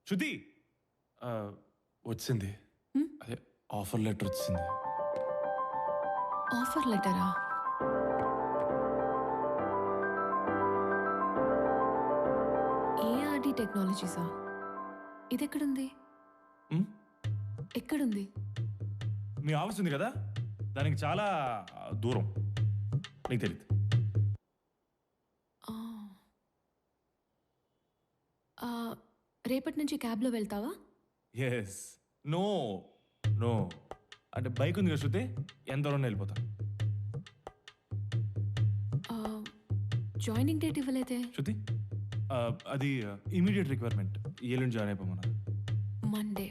S1: శృతి, వచ్చింది. అదే ఆఫర్ లెటర్ వచ్చింది.
S2: ఆఫర్ లెటరా? ఏఆర్డి టెక్నాలజీసా? ఇది ఎక్కడుంది? ఎక్కడుంది?
S1: మీ ఆఫీస్ ఉంది కదా, దానికి చాలా దూరం, నీకు తెలియదు.
S2: రేపటి నుంచి క్యాబ్లో వెళ్తావా?
S1: ఎస్. నో నో అంటే బైక్ ఉంది కదా శృతి, ఎంత దూరం వెళ్ళిపోతాను.
S2: జాయినింగ్ డేట్ ఇవ్వలేదే
S1: శృతి. అది ఇమీడియట్ రిక్వైర్మెంట్, ఏళ్ళు జాయిన్ అయిపోమన్నా.
S2: మండే.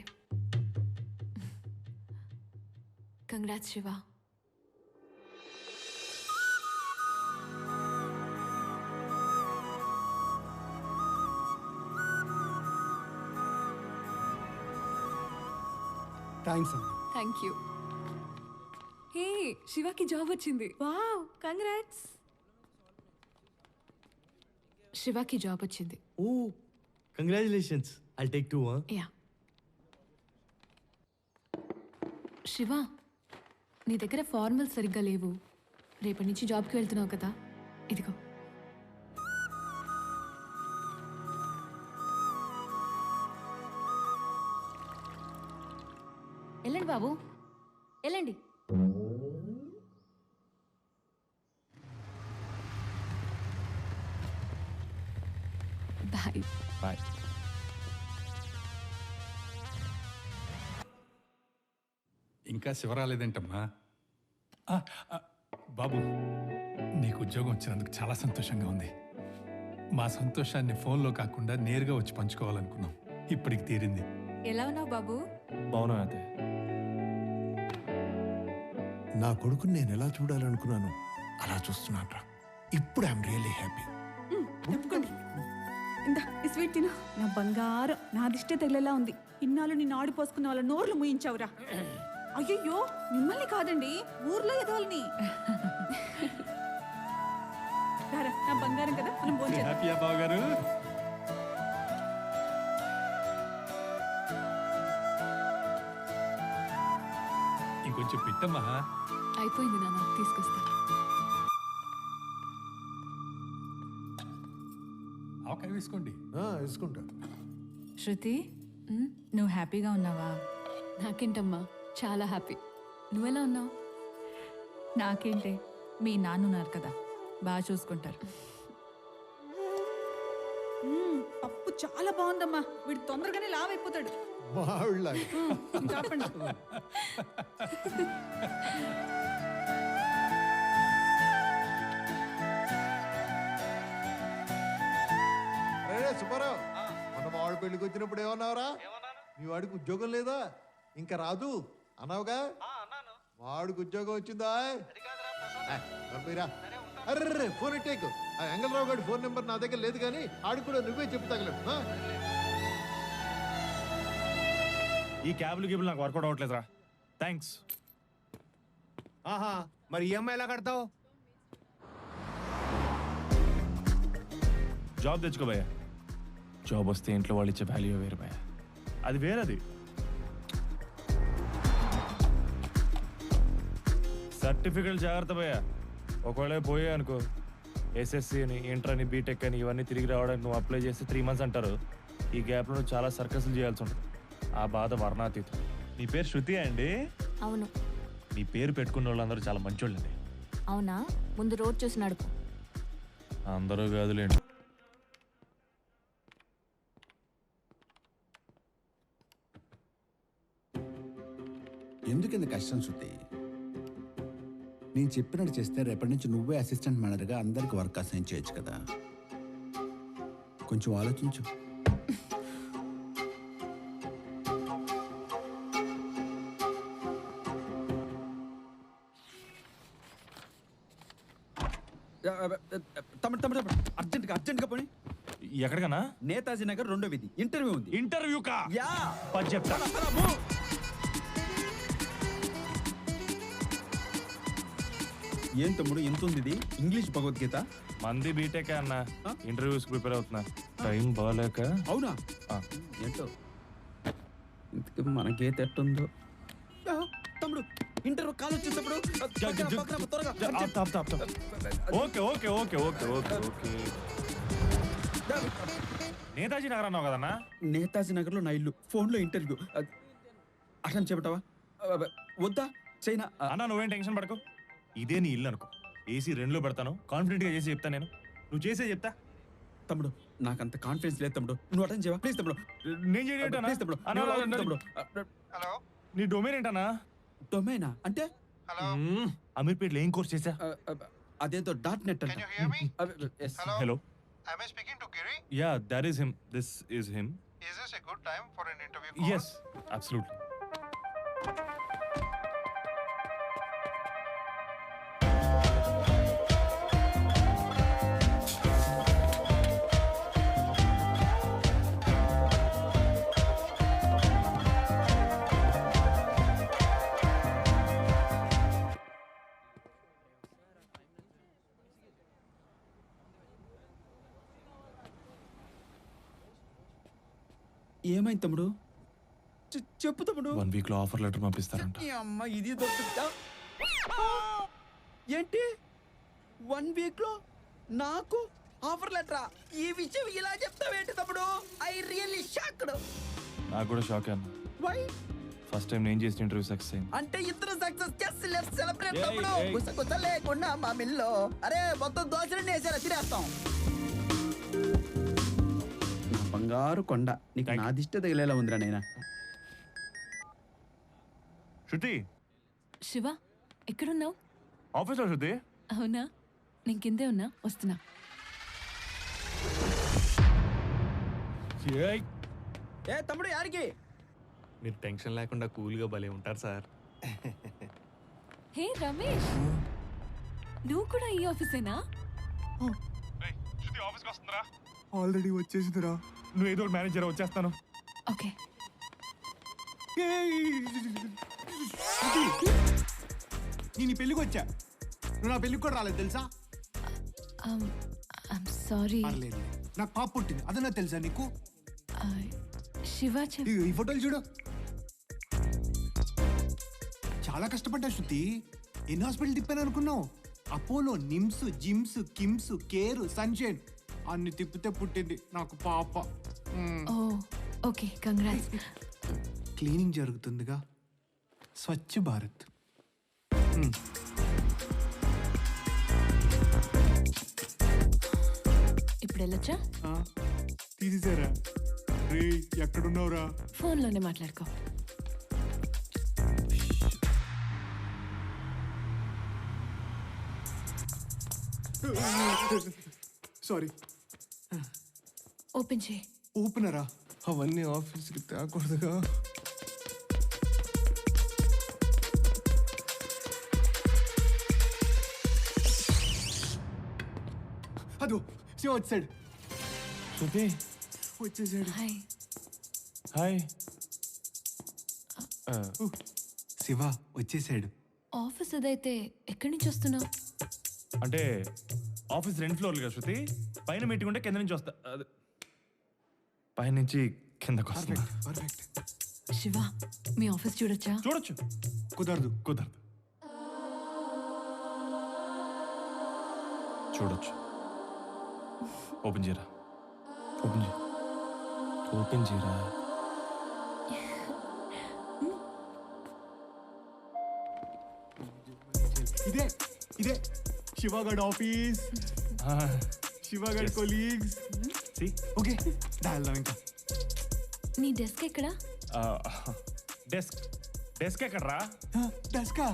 S2: కంగ్రాట్స్ శివ.
S18: థ్యాంక్స్ అమ్మా.
S2: Thank you. హే, శివకి జాబ్ వచ్చింది.
S13: Wow, congrats.
S2: శివకి జాబ్ వచ్చింది.
S7: Oh congratulations. I'll take 2.
S2: Yeah. Shiva, నీ దగ్గర ఫార్మల్ సరిగ్గా లేవు. రేపటి నుంచి జాబ్కి వెళ్తున్నావు కదా, ఇదిగో.
S9: వెళ్ళండి బాబు, వెళ్ళండి.
S2: బాయ్.
S1: బాయ్.
S4: ఇంకా శివ రాలేదేంటమ్మా? బాబు, నీకు ఉద్యోగం వచ్చినందుకు చాలా సంతోషంగా ఉంది. మా సంతోషాన్ని ఫోన్లో కాకుండా నేరుగా వచ్చి పంచుకోవాలనుకున్నాం. ఇప్పటికి తీరింది.
S13: ఎలా ఉన్నావు బాబు?
S1: బాగున్నా అయితే.
S3: నా కొడుకుని నేను ఎలా చూడాలనుకున్నాను
S10: అలా చూస్తున్నాను రా. ఇప్పుడు ఐఎమ్ రియల్లీ హ్యాపీ.
S5: చెప్పుకోండి. ఇందా ఈ స్వీట్ తిను. నా బంగారం, నా దిష్టే తగిలేలా ఉంది. ఇన్నాళ్ళు నిన్ను ఆడిపోసుకున్న వాళ్ళ నోర్లు ముయించావురా. అయ్యయ్యో, మిమ్మల్ని కాదండి, ఊర్లో ఎదవాలని. రారా, నా బంగారం కదా, మనం భోంచేద్దాం.
S4: హ్యాపీయా బావగారు? ఇంకొంచెం పెట్టమ్మా.
S2: అయిపోయింది నాన్న, తీసుకొస్తా.
S4: ఆవకాయ వేసుకోండి.
S3: వేసుకుంటా.
S20: శృతి, నువ్వు హ్యాపీగా ఉన్నావా?
S2: నాకేంటమ్మా, చాలా హ్యాపీ. నువ్వెలా ఉన్నావు?
S20: నాకేంటే, మీ నాన్నున్నారు కదా, బాగా చూసుకుంటారు.
S5: పప్పు చాలా బాగుందమ్మా, వీడు తొందరగానే లావైపోతాడు. చెప్పండి.
S3: సుబ్బారావు, మన మావాడి పెళ్లికి వచ్చినప్పుడు ఏమన్నావురా? మీ వాడికి ఉద్యోగం లేదా, ఇంకా రాదు అన్నావుగా? వాడికి ఉద్యోగం వచ్చిందా? అర్రే ఫోన్ ఇట్టేకు. ఆ ఎంగళరావు గారి ఫోన్ నెంబర్ నా దగ్గర లేదు, కానీ ఆడికి కూడా నువ్వే చెప్పు తగలడు.
S1: ఈ క్యాబ్లు గిబ్లు నాకు వర్కౌట్ అవ్వట్లేదురా. థ్యాంక్స్.
S15: ఆహా, మరి ఈఎంఐ ఎలా కడతావు?
S1: జాబ్ తెచ్చుకో భయ్యా. జాబ్ వస్తే ఇంట్లో వాళ్ళు ఇచ్చే వాల్యూ వేరు భయ్యా, అది వేరది. సర్టిఫికెట్ జాగ్రత్త భయ్యా, ఒకవేళ పోయా అనుకో, ఎస్ఎస్సి అని, ఇంటర్ అని, బీటెక్ అని ఇవన్నీ తిరిగి రావడానికి నువ్వు అప్లై చేస్తే 3 months అంటారు. ఈ గ్యాప్లో నువ్వు చాలా సర్కస్లు చేయాల్సి ఉంటుంది. ఆ బాధ వర్ణాతీతం. నీ పేరు శృతి అండి?
S9: అవును.
S1: మీ పేరు పెట్టుకున్న వాళ్ళందరూ చాలా మంచోళ్ళండి.
S9: అవునా? ముందు రోడ్ చూసి నడుపు.
S1: అందరూ కాదులేండి.
S14: ఎందుకింత కష్టం శృతి? నేను చెప్పినట్టు చేస్తే రేపటి నుంచి నువ్వే అసిస్టెంట్ మేనేజర్గా అందరికి వర్క్ అసైన్ చేయొచ్చు కదా. కొంచెం ఆలోచించు.
S7: తమ్ముడు తమ్ముడు అర్జెంట్గా పోనీ.
S1: ఎక్కడికన్నా?
S7: నేతాజీ నగర్ 2వ వీధి. ఇంటర్వ్యూ ఉంది.
S1: ఇంటర్వ్యూ కా?
S7: యా,
S1: పది చెప్తా.
S7: ఏం తమ్ముడు ఎంత ఉంది ఇది? ఇంగ్లీష్ భగవద్గీత.
S1: మంది బీటెక్ అన్న, ఇంటర్వ్యూస్ ప్రిపేర్ అవుతున్నా. టైం బాగాలేక.
S7: అవునా? ఏంటో ఇంతకీ మనకేత ఎట్టుందో. తమ్ముడు ఇంటర్వ్యూ కాల్ వచ్చేటప్పుడు
S1: okay okay okay okay okay okay. Netaji Nagar అన్నావు కదన్నా?
S7: నేతాజీ నగర్ లో నా ఇల్లు. ఫోన్ లో ఇంటర్వ్యూ. అట్లా చెప్పటావా? వద్దా? చైనా
S1: అన్నా, నువ్వేం టెన్షన్ పడకు. ఇదే నీ ఇల్లు అనుకో, ఏసీ 2లో పెడతాను. కాన్ఫిడెంట్ గా చేసి చెప్తా. నేను నువ్వు చేసే చెప్తా.
S7: తమ్ముడు నాకంత కాన్ఫిడెన్స్ లేదు తమ్ముడు, నువ్వు అటెండ్ చేయవా ప్లీజ్ తమ్ముడు?
S1: నేను చేయడం
S7: తమ్ముడు.
S1: హలో, నీ డొమైన్ ఏంటన్నా?
S7: డొమైనా అంటే?
S1: అమీర్పేటలో ఏం కోర్స్ చేసా?
S7: అదేదో .net అంట.
S1: Hello.
S12: Am I speaking to Giri?
S1: Yeah, that is him. This is him.
S12: Is this a good time for an interview call?
S1: Yes, absolutely.
S7: ఏమైంది తమ్ముడు? చెప్పు తమ్ముడు.
S1: 1 week లో ఆఫర్ లెటర్ పంపిస్తారంట.
S7: అమ్మ ఇది దొరుకుతుందా? ఏంటి 1 week లో నాకు ఆఫర్ లెటరా? ఈ విషయం ఇలా చెప్తావేంటి తమ్ముడు? I really shocked.
S1: నాకు కూడా షాక్ అన్న.
S7: వై?
S1: ఫస్ట్ టైం నేను చేసిన ఇంటర్వ్యూ సక్సెస్ అయింది.
S7: అంటే ఇద్దరు సక్సెస్ చేసి లెట్స్ సెలబ్రేట్ తమ్ముడు. గుసగుస లేకుండా మా మిల్లో. అరే మొత్తం దోశలన్నీ వేసారా, తినేస్తాం. నా బంగారు కొండ, నీకు నా దిష్టి తగిలేలా ఉందిరా నైనా.
S1: శృతి.
S2: శివ, ఎక్కడున్నావు?
S1: ఆఫీస్లో శృతి.
S2: అవునా? నేను కిందే ఉన్నా, వస్తున్నా.
S7: ఏ తమ్ముడు యారికి?
S17: మీరు టెన్షన్ లేకుండా కూల్గా భలే ఉంటారు సార్.
S2: హే రమేష్, నువ్వు కూడా ఈ ఆఫీసేనా?
S15: ఆల్రెడీ వచ్చేసిందిరా.
S1: నువ్వు ఏదో మేనేజర్ వచ్చేస్తాను.
S2: ఓకే.
S15: నేను ఈ పెళ్ళికి వచ్చా, నువ్వు నా పెళ్ళికి కూడా రాలేదు తెలుసా?
S2: I'm sorry.
S15: పర్లేదు, నాకు పాప పుట్టింది, అదన్నా తెలుసా నీకు?
S2: శివ
S15: ఈ ఫోటోలు చూడు. చాలా కష్టపడ్డా శృతి. ఎన్ని హాస్పిటల్ తిప్పాను అనుకున్నావు? Apollo, NIMS, gyms, KIMS, care, sunshine అన్ని తిప్పితే పుట్టింది నాకు పాప.
S2: ఓ okay, congrats.
S15: Cleaning జరుగుతుందిగా, Swachh Bharat.
S2: ఇప్పుడు వెళ్ళొచ్చా?
S15: తీసేసారా? రే ఎక్కడున్నావురా?
S2: ఫోన్లోనే మాట్లాడుకో.
S15: సారీ.
S2: ఓపెన్ చేయి.
S15: ఓపెనరా? అవన్నీ ఆఫీస్కి తేకూడదుగా. అదో శివ వచ్చాడు.
S1: శృతి
S15: వచ్చేసాడు.
S2: హాయ్.
S1: హాయ్.
S15: శివ వచ్చేసాడు.
S2: ఆఫీస్ అదైతే ఎక్కడి నుంచి వస్తున్నావు?
S1: అంటే ఆఫీస్ 2 ఫ్లోర్లుగా శృతి. పైన మీటింగ్ ఉంటే కింద నుంచి వస్తా. పైన నుంచి కిందకు వస్తా.
S15: పర్ఫెక్ట్.
S2: శివ, మీ ఆఫీస్ చూడొచ్చా?
S1: చూడొచ్చు.
S15: కుదరదు.
S1: చూడొచ్చు. ఓపెన్ చేయరా. ఓపెన్ చేయరా.
S15: ఇదే శివగడ్ ఆఫీస్. శివగడ్ కొలీగ్స్. ఓకే వెళ్దాం ఇంకా.
S2: నీ డెస్క్ ఎక్కడా?
S1: డెస్క్ ఎక్కడరా?
S15: డెస్కా?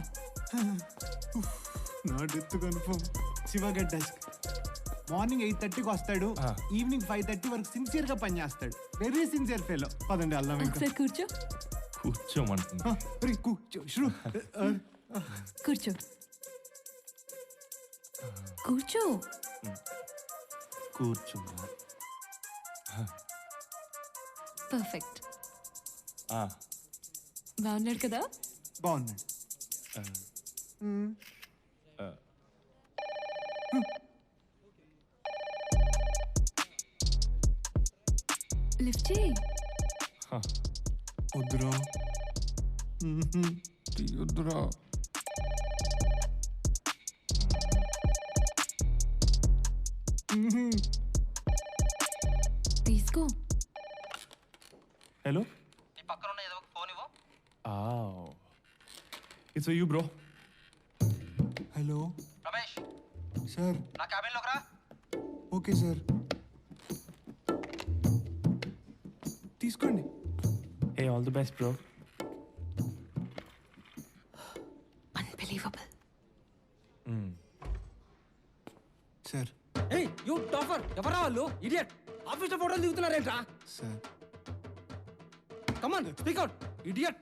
S15: నా డెత్ కన్ఫర్మ్. శివగడ్ డెస్క్. మార్నింగ్ 8:30కి వస్తాడు, ఈవినింగ్ 5:30 వరకు సిన్సియర్ గా పని చేస్తాడు. Very sincere fellow. పదండి వెళ్దాం ఇంకా.
S2: ఒకసారి కూర్చో.
S1: కూర్చోమంటున్నా.
S2: కూర్చో. కూర్చో.
S1: కూర్చున్నా.
S2: పర్ఫెక్ట్. బాగున్నాడు కదా?
S15: బాగున్నాడు.
S2: లిఫ్ట్ చేయి.
S15: వద్దురా. వద్దురా.
S2: తీసుకో.
S1: హలో.
S7: నీ పక్కన ఉన్న ఏదో ఒక ఫోన్ ఇవ్వు.
S1: It's you bro.
S15: Hello
S7: Ramesh
S15: sir.
S7: నా క్యాబిన్లోకి రా.
S15: Okay sir. తీసుకోండి.
S1: Hey, all the best bro.
S2: Unbelievable.
S15: Sir.
S6: Hey you topper, ఎవరా వాళ్ళు? ఇడియట్. ఆఫీస్లో ఫోటోలు దిగుతున్నారేంట్రా?
S15: Sir.
S6: Come on speak out idiot.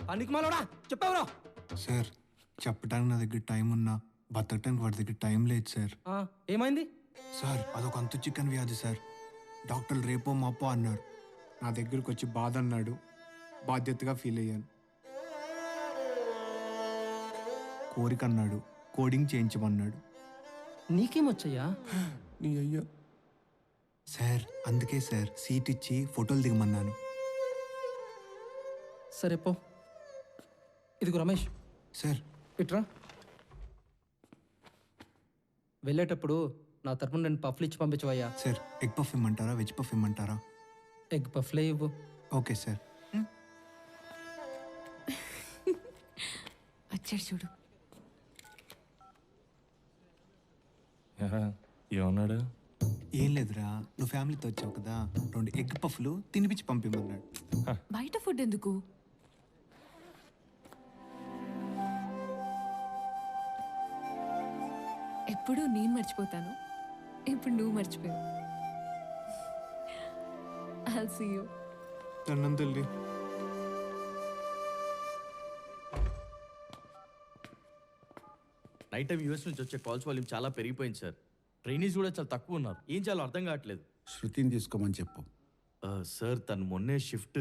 S6: పనికి మాలోడా చెప్పావురా?
S15: సార్ చెప్పడానికి నా దగ్గర టైం ఉన్నా బతకటానికి వాడి దగ్గర టైం లేదు సార్.
S6: ఏమైంది?
S15: సార్ అదొక అంతు చికెన్ వ్యాధి సార్. డాక్టర్లు రేపో మాపో అన్నారు. నా దగ్గరకు వచ్చి బాధ అన్నాడు. బాధ్యతగా ఫీల్ అయ్యాను. కోరిక అన్నాడు. కోడింగ్ చేయించమన్నాడు.
S6: నీకేమొచ్చయ్యా?
S15: నీ అయ్యా. సార్ అందుకే సార్ సీట్ ఇచ్చి ఫోటోలు దిగమన్నాను.
S6: సరే పో. ఇదిగో రమేష్.
S15: సార్.
S6: ఇట్రా. వెళ్ళేటప్పుడు నా తరపున నేను పఫ్లు ఇచ్చి పంపించవయ్యా.
S15: సార్ ఎగ్ పఫ్ ఇమ్మంటారా, వెజ్ పఫ్ ఇమ్మంటారా?
S6: ఎగ్ పఫ్లే ఇవ్వు.
S15: Okay sir.
S2: వచ్చాడు చూడు.
S1: ఏమన్నాడు?
S15: ఏం లేదురా, నువ్వు ఫ్యామిలీతో వచ్చావు కదా, 2 ఎగ్ పఫ్లు తినిపించి పంపిమన్నాడు.
S2: బయట ఫుడ్ ఎందుకు? ఎప్పుడు నేను మర్చిపోతాను, ఇప్పుడు నువ్వు మర్చిపోయావు. I'll see you.
S15: దండం తల్లి.
S7: నైట్ టైం యూఎస్ నుంచి వచ్చే కాల్స్ వాల్యూమ్ చాలా పెరిగిపోయింది సార్. ట్రైనీస్ కూడా చాలా తక్కువ ఉన్నారు. ఏం చేయాలో అర్థం కావట్లేదు.
S14: శృతిని తీసుకోమని చెప్పు.
S7: సార్ తను మొన్నే షిఫ్ట్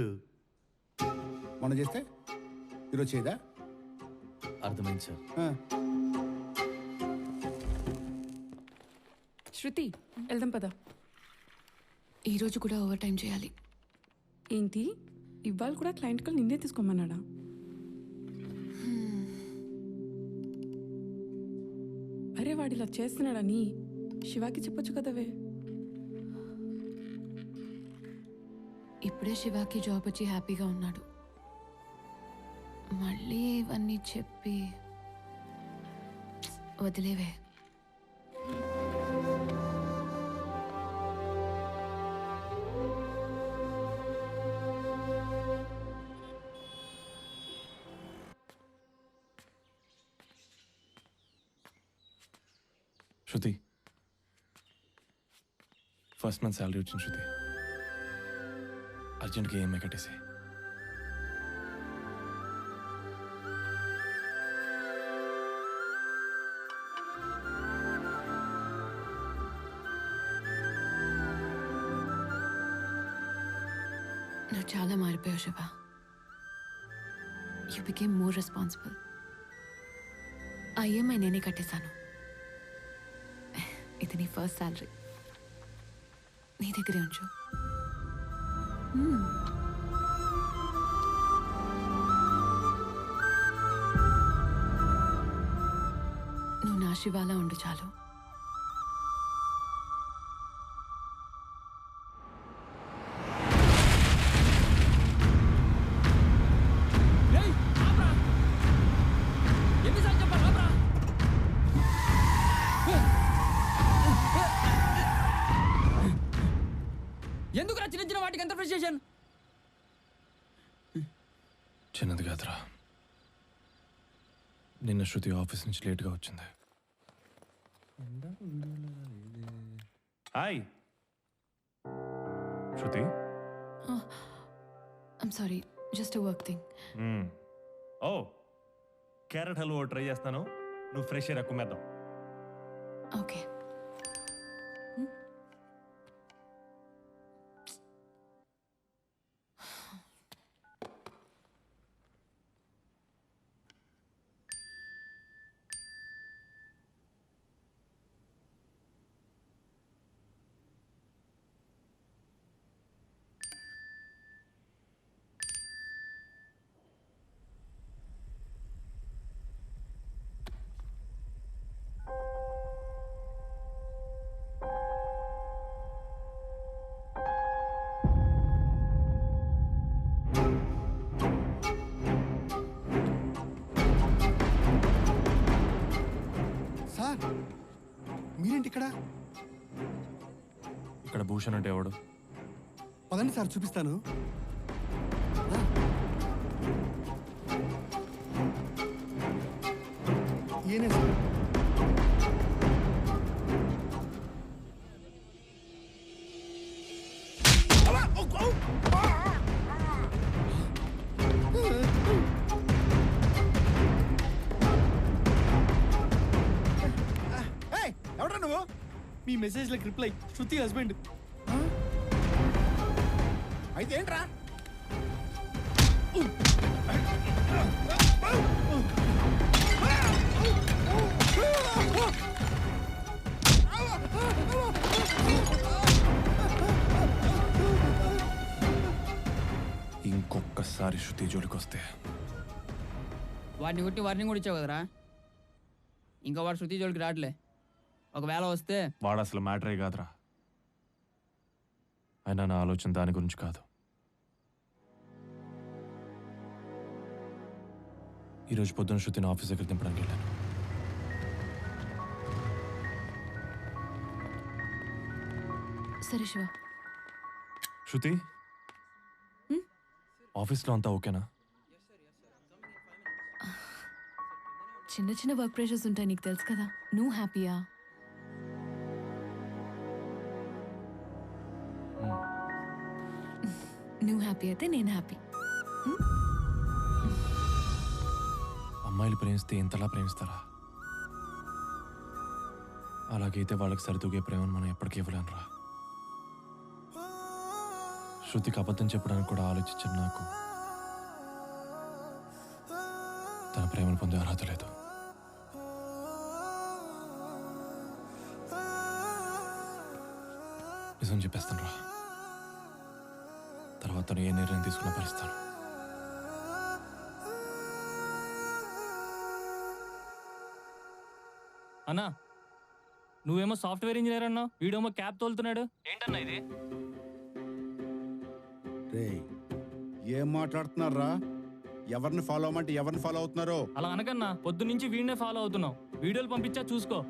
S14: మొన్న చేస్తే ఈరోజు చేయదా?
S7: అర్థమైంది సార్.
S19: శృతి వెళ్దాం పద.
S2: ఈరోజు కూడా ఓవర్ టైం చేయాలి.
S19: ఏంటి ఇవాళ కూడా క్లయింట్ కాల్ నిన్నే తీసుకోమన్నాడా? అరే వాడు ఇలా చేస్తున్నాడని శివాకి చెప్పొచ్చు కదవే.
S2: ఇప్పుడే శివాకి జాబ్ వచ్చి హ్యాపీగా ఉన్నాడు. మళ్ళీ ఇవన్నీ చెప్పి వదిలేవే.
S1: శృతి, ఫస్ట్ మంత్ శాలరీ వచ్చింది. శృతి, అర్జెంట్గా ఈఎంఐ కట్టేసి.
S2: నువ్వు చాలా మారిపోయావు Shiva. You became more responsible. ఆ ఈఎంఐ నేనే కట్టేశాను. ఇది నీ ఫస్ట్ శాలరీ, నీ దగ్గరే ఉంచు. నువ్వు నా శివాలా ఉండు చాలు.
S6: ఎందుకు చిన్న చిన్న వాటికి ఎంత ఫ్రస్ట్రేషన్?
S1: చిన్నది కాదురా, నిన్న శృతి ఆఫీస్ నుంచి లేట్గా వచ్చింది. Hi Shruti.
S2: I'm sorry, just a work thing.
S1: Oh, carrot halwa try చేస్తాను, నువ్వు ఫ్రెష్ ఎయిర్ కుమ్మేద్దాం.
S2: ఓకే.
S18: మీరేంటి ఇక్కడ?
S1: ఇక్కడ భూషణ్ అంటే ఎవడు?
S18: పదండి సార్, చూపిస్తాను. ఈయనే సార్.
S3: ఎవడ్రా నువ్వు?
S7: మీ మెసేజ్లకు రిప్లై శృతి హస్బెండ్.
S3: అయితే ఏంట్రా?
S1: ఇంకొకసారి శృతి జోలికి వస్తే
S6: వాడిని కొట్టి వార్నింగ్ కూడా ఇచ్చావు కదరా. ఇంకా వాడు శృతి జోలికి రావట్లే. ఒకవేళ వస్తే
S1: వాడు అసలు మ్యాటరే కాదురా. అయినా నా ఆలోచన దాని గురించి కాదు. ఈరోజు పొద్దున్న శృతిని ఆఫీస్ దగ్గర దింపడానికి వెళ్ళాను.
S2: సరే శివ.
S1: శృతి, ఆఫీస్లో అంతా ఓకేనా?
S2: చిన్న చిన్న వర్క్ ప్రెషర్స్ ఉంటాయి, నీకు తెలుసు కదా. నువ్వు హ్యాపీయా? నువ్వు హ్యాపీ అయితే నేను హ్యాపీ.
S1: అమ్మాయిలు ప్రేమిస్తే ఇంతలా ప్రేమిస్తారా? అలాగైతే వాళ్ళకి సరితూగే ప్రేమను మనం ఎప్పటికీ ఇవ్వలేనురా. శృతికి అబద్ధం చెప్పడానికి కూడా ఆలోచించిన నాకు తన ప్రేమను పొందే అర్హత లేదు. నిజం చెప్పేస్తాను రా. తర్వాత తను ఏ నిర్ణయం తీసుకున్నా భరిస్తాను.
S21: అన్నా నువ్వేమో సాఫ్ట్వేర్ ఇంజనీర్ అన్నావు, వీడేమో క్యాబ్ తోలుతున్నాడు. ఏంటన్నా ఇది?
S14: రే ఏం మాట్లాడుతున్నారా? ఎవరిని ఫాలో అవ్వమంటే ఎవరిని ఫాలో అవుతున్నారో?
S21: అలా అనకన్నా, పొద్దు నుంచి వీడినే ఫాలో అవుతున్నావు. వీడియోలు పంపించా చూసుకో.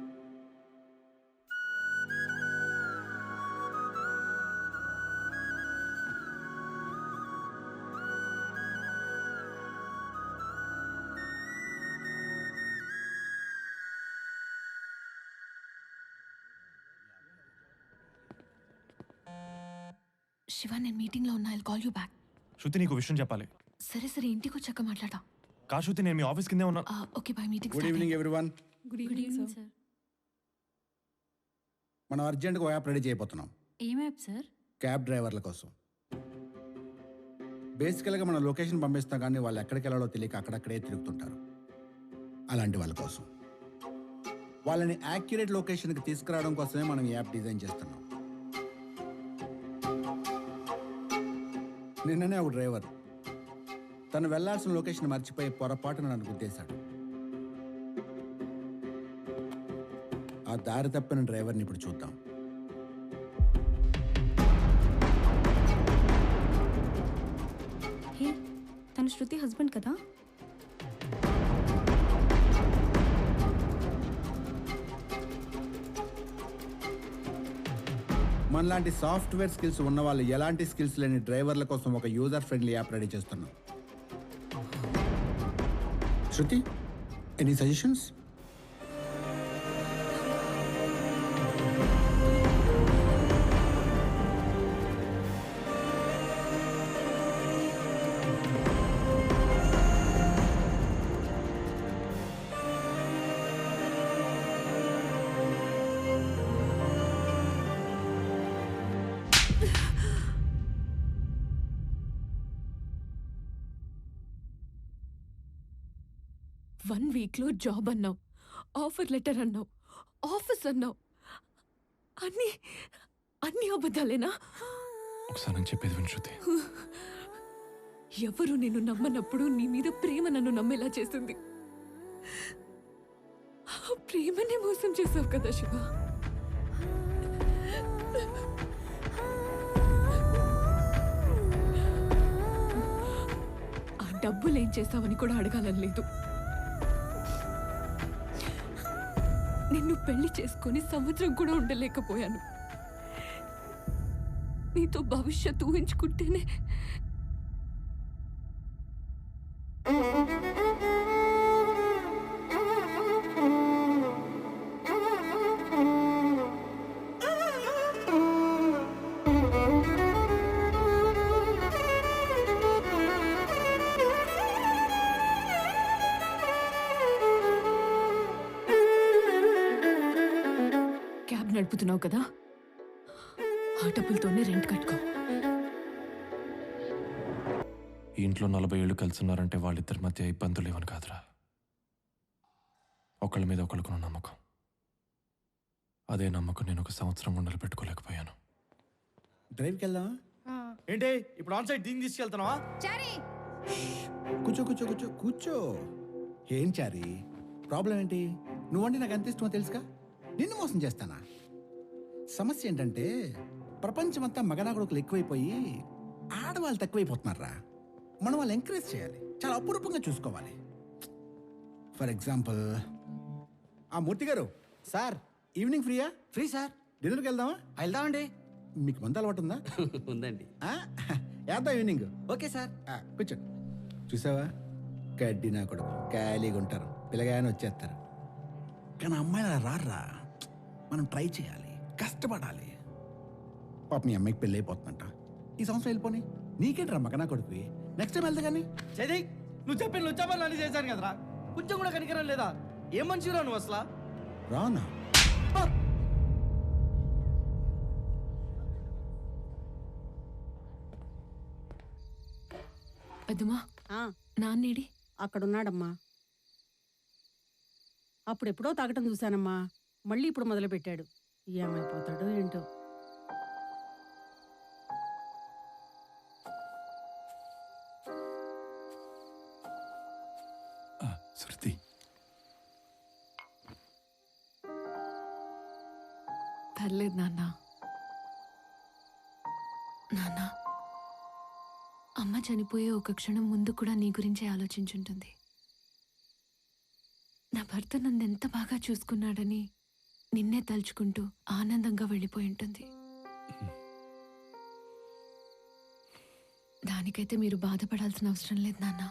S2: శివ, నేను మీటింగ్లో ఉన్నా. I'll call you back.
S1: Shruti, నీకు విషయం చెప్పాలి.
S2: సరే సరే, ఇంటికి వచ్చాక మాట్లాడా.
S1: కా శృతి, నేను మీ ఆఫీస్ కిందే ఉన్నా.
S2: Okay bye. Meeting
S14: good evening everyone.
S13: Good evening sir.
S14: మనం అర్జెంట్గా యాప్ రెడీ చేయబోతున్నాం.
S13: ఏం యాప్ సార్?
S14: క్యాబ్ డ్రైవర్ల కోసం. బేసికల్గా మనం లొకేషన్ పంపిస్తాం, కానీ వాళ్ళు ఎక్కడికి వెళ్ళాలో తెలియక అక్కడక్కడే తిరుగుతుంటారు. అలాంటి వాళ్ళ కోసం వాళ్ళని యాక్యురేట్ లొకేషన్కి తీసుకురావడం కోసమే మనం ఈ యాప్ డిజైన్ చేస్తున్నాం. నిన్ననే ఒక డ్రైవర్ తను వెళ్లాల్సిన లొకేషన్ మర్చిపోయి పొరపాటున నన్ను గుద్దేశాడు. ఆ దారి తప్పిన డ్రైవర్ని ఇప్పుడు చూద్దాం.
S13: హే, తను శృతి హస్బెండ్ కదా?
S14: మనలాంటి సాఫ్ట్వేర్ స్కిల్స్ ఉన్న వాళ్ళు ఎలాంటి స్కిల్స్ లేని డ్రైవర్ల కోసం ఒక యూజర్ ఫ్రెండ్లీ యాప్ రెడీ చేస్తున్నాం. శృతి, ఎనీ సజెషన్స్?
S2: వన్ వీక్లో జాబ్ అన్నావు, ఆఫర్ లెటర్ అన్నావు, ఆఫీస్ అన్నావు. అన్నీ అన్నీ అబద్ధాలేనా?
S1: ఒకసారి నేను చెప్పేది విను శృతి.
S2: ఎవరు నిన్ను నమ్మనప్పుడు నీ మీద ప్రేమ నన్ను నమ్మేలా చేస్తుంది. ఆ ప్రేమనే మోసం చేసావు కదా శివ. ఆ డబ్బులు ఏం చేసావని కూడా అడగాలని లేదు. నిన్ను పెళ్లి చేసుకొని సంవత్సరం కూడా ఉండలేకపోయాను. నీతో భవిష్యత్తు ఊహించుకుంటేనే క్యాబ్ నడుపుతున్నావు కదా, ఆ డబ్బులతోనే రెంట్ కట్టుకో.
S1: ఈ ఇంట్లో 40 ఏళ్ళు కలిసిన్నారంటే వాళ్ళిద్దరి మధ్య ఇబ్బందులు లేవని కాదురా, ఒకళ్ళ మీద ఒకళ్ళకున్న నమ్మకం. అదే నమ్మకం నేను ఒక సంవత్సరం గుండెలు పెట్టుకోలేకపోయాను.
S14: డ్రైవ్కి వెళ్దామా?
S7: ఏంటి ఇప్పుడు ఆన్ సైడ్ దీన్ని తీసుకెళ్తున్నావా?
S14: కూర్చో కూర్చో కూర్చో కూర్చో. ఏం చారి ప్రాబ్లం ఏంటి? నువ్వంటే నాకు ఎంత ఇష్టమో తెలుసుగా. నిన్ను మోసం చేస్తానా? సమస్య ఏంటంటే ప్రపంచమంతా మగనా కొడుకులు ఎక్కువైపోయి ఆడవాళ్ళు తక్కువైపోతున్నారా. మనం వాళ్ళు ఎంకరేజ్ చేయాలి, చాలా అపురూపంగా చూసుకోవాలి. ఫర్ ఎగ్జాంపుల్, ఆ మూర్తి గారు సార్ ఈవినింగ్ ఫ్రీయా?
S7: Free sir.
S14: డిన్నర్కి వెళ్దామా?
S7: వెళ్దామండి.
S14: మీకు మంద అలవాటు ఉందా?
S7: ఉందండి.
S14: వేద్దాం ఈవినింగ్.
S7: Okay sir.
S14: కూర్చోండి. చూసావా, గడ్డి నా కొడుకు ఖాళీగా ఉంటారు, పిల్లగానే వచ్చేస్తారు. కానీ అమ్మాయిలు అలా రారా. మనం ట్రై చేయాలి, కష్టపడాలి. పాప మీ అమ్మాయికి పెళ్ళి అయిపోతుందంట, ఈ సంవత్సరం వెళ్ళిపోని. నీకేంటి రా మగనా కొడుకు, నెక్స్ట్ టైం వెళ్తా. కానీ
S7: చదివి నువ్వు చెప్పిన లుచ్చాపర్లు అన్ని చేశాను కదరా, కొంచెం కూడా కనికరం లేదా? ఏం మంచిరా నువ్వు అసలు?
S14: రానా?
S2: పెద్దమ్మా నాన్నేడి?
S11: అక్కడున్నాడమ్మా. అప్పుడెప్పుడో తాగటం చూశానమ్మా, మళ్ళీ ఇప్పుడు మొదలుపెట్టాడు. ఏమైపోతాడో ఏంటో.
S4: శృతి,
S2: పర్లేదు నాన్న. నాన్న, అమ్మ చనిపోయే ఒక క్షణం ముందు కూడా నీ గురించే ఆలోచించుంటుంది. నా భర్త నన్ను ఎంత బాగా చూసుకున్నాడని నిన్నే తలుచుకుంటూ ఆనందంగా వెళ్ళిపోయి ఉంటుంది. దానికైతే మీరు బాధపడాల్సిన అవసరం లేదు నాన్న.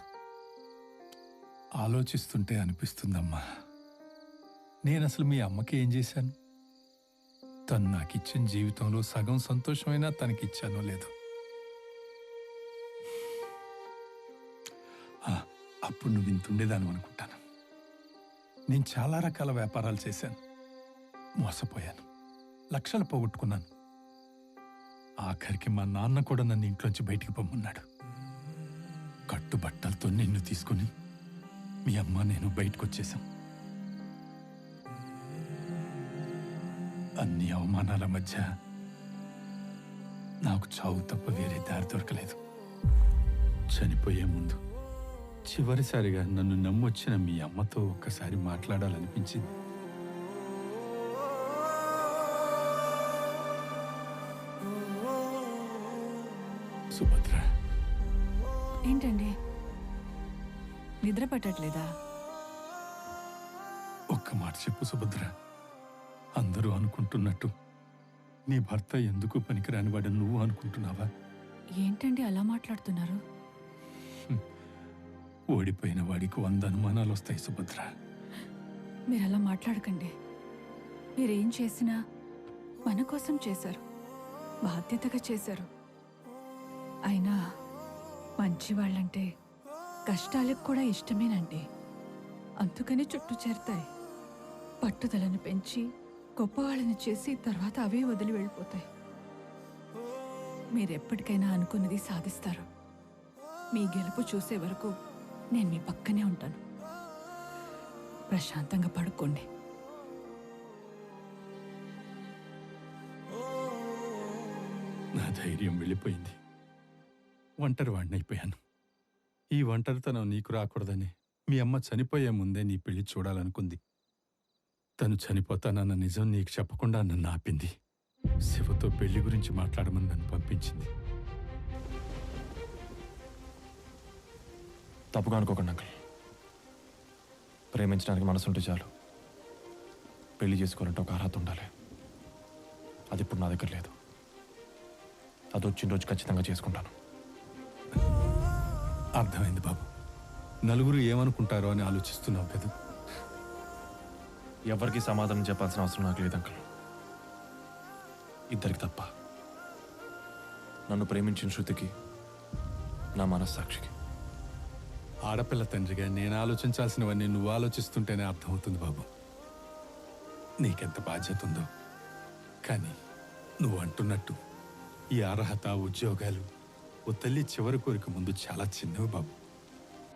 S4: ఆలోచిస్తుంటే అనిపిస్తుందమ్మా, నేను అసలు మీ అమ్మకి ఏం చేశాను? తను నాకిచ్చిన జీవితంలో సగం సంతోషమైనా తనకిచ్చానో లేదు. అప్పుడు నువ్వు ఇంతుండేదాను అనుకుంటాను. నేను చాలా రకాల వ్యాపారాలు చేశాను, మోసపోయాను, లక్షలు పోగొట్టుకున్నాను. ఆఖరికి మా నాన్న కూడా నన్ను ఇంట్లోంచి బయటికి పొమ్మన్నాడు. కట్టుబట్టలతో నిన్ను తీసుకుని మీ అమ్మ నేను బయటకు వచ్చేసాం. అన్ని అవమానాల మధ్య నాకు చావు తప్ప వేరే దారి దొరకలేదు. చనిపోయే ముందు చివరిసారిగా నన్ను నమ్మొచ్చిన మీ అమ్మతో ఒక్కసారి మాట్లాడాలనిపించింది. సుభద్ర,
S20: ఏంటండి నిద్ర పట్టట్లేదా?
S4: ఒక్క మాట చెప్పు సుభద్ర. అందరూ అనుకుంటున్నట్టు నీ భర్త ఎందుకు పనికిరాని వాడని నువ్వు అనుకుంటున్నావా?
S20: ఏంటండి అలా మాట్లాడుతున్నారు?
S4: ఓడిపోయిన వాడికి 100 అనుమానాలు వస్తాయి సుభద్ర.
S20: మీరు అలా మాట్లాడకండి. మీరేం చేసినా మన కోసం చేశారు, బాధ్యతగా చేశారు. అయినా మంచి వాళ్ళంటే కష్టాలకు కూడా ఇష్టమేనండి. అందుకని చుట్టూ చేరతాయి. పట్టుదలను పెంచి గొప్పవాళ్ళని చేసి తర్వాత అవే వదిలి వెళ్ళిపోతాయి. మీరెప్పటికైనా అనుకున్నది సాధిస్తారు. మీ గెలుపు చూసే వరకు నేను మీ పక్కనే ఉంటాను. ప్రశాంతంగా పడుకోండి.
S4: నా ధైర్యం వెళ్ళిపోయింది. ఒంటరి వాడినైపోయాను. ఈ ఒంటరితనం నీకు రాకూడదని మీ అమ్మ చనిపోయే ముందే నీ పెళ్లి చూడాలనుకుంది. తను చనిపోతానన్న నిజం నీకు చెప్పకుండా నన్ను ఆపింది. శివతో పెళ్లి గురించి మాట్లాడమని నన్ను పంపించింది.
S1: తప్పుగా అనుకోకండి అంకుల్. ప్రేమించడానికి మనసుంటే చాలు. పెళ్లి చేసుకోవాలంటే ఒక అర్హత ఉండాలి. అది ఇప్పుడు నా దగ్గర లేదు. అది వచ్చిన రోజు ఖచ్చితంగా చేసుకుంటాను.
S4: అర్థమైంది బాబు. నలుగురు ఏమనుకుంటారో అని ఆలోచిస్తున్నావు కదా.
S1: ఎవరికి సమాధానం చెప్పాల్సిన అవసరం నాకు లేదు అంకుల్. ఇద్దరికి తప్ప. నన్ను ప్రేమించిన శృతికి, నా మనస్సాక్షికి.
S4: ఆడపిల్ల తండ్రిగా నేను ఆలోచించాల్సినవన్నీ నువ్వు ఆలోచిస్తుంటేనే అర్థమవుతుంది బాబు. నీకెంత బాధ్యత ఉందో. కానీ నువ్వు అంటున్నట్టు ఈ అర్హత, ఉద్యోగాలు ఓ తల్లి చివరి కోరిక ముందు చాలా చిన్నవి బాబు.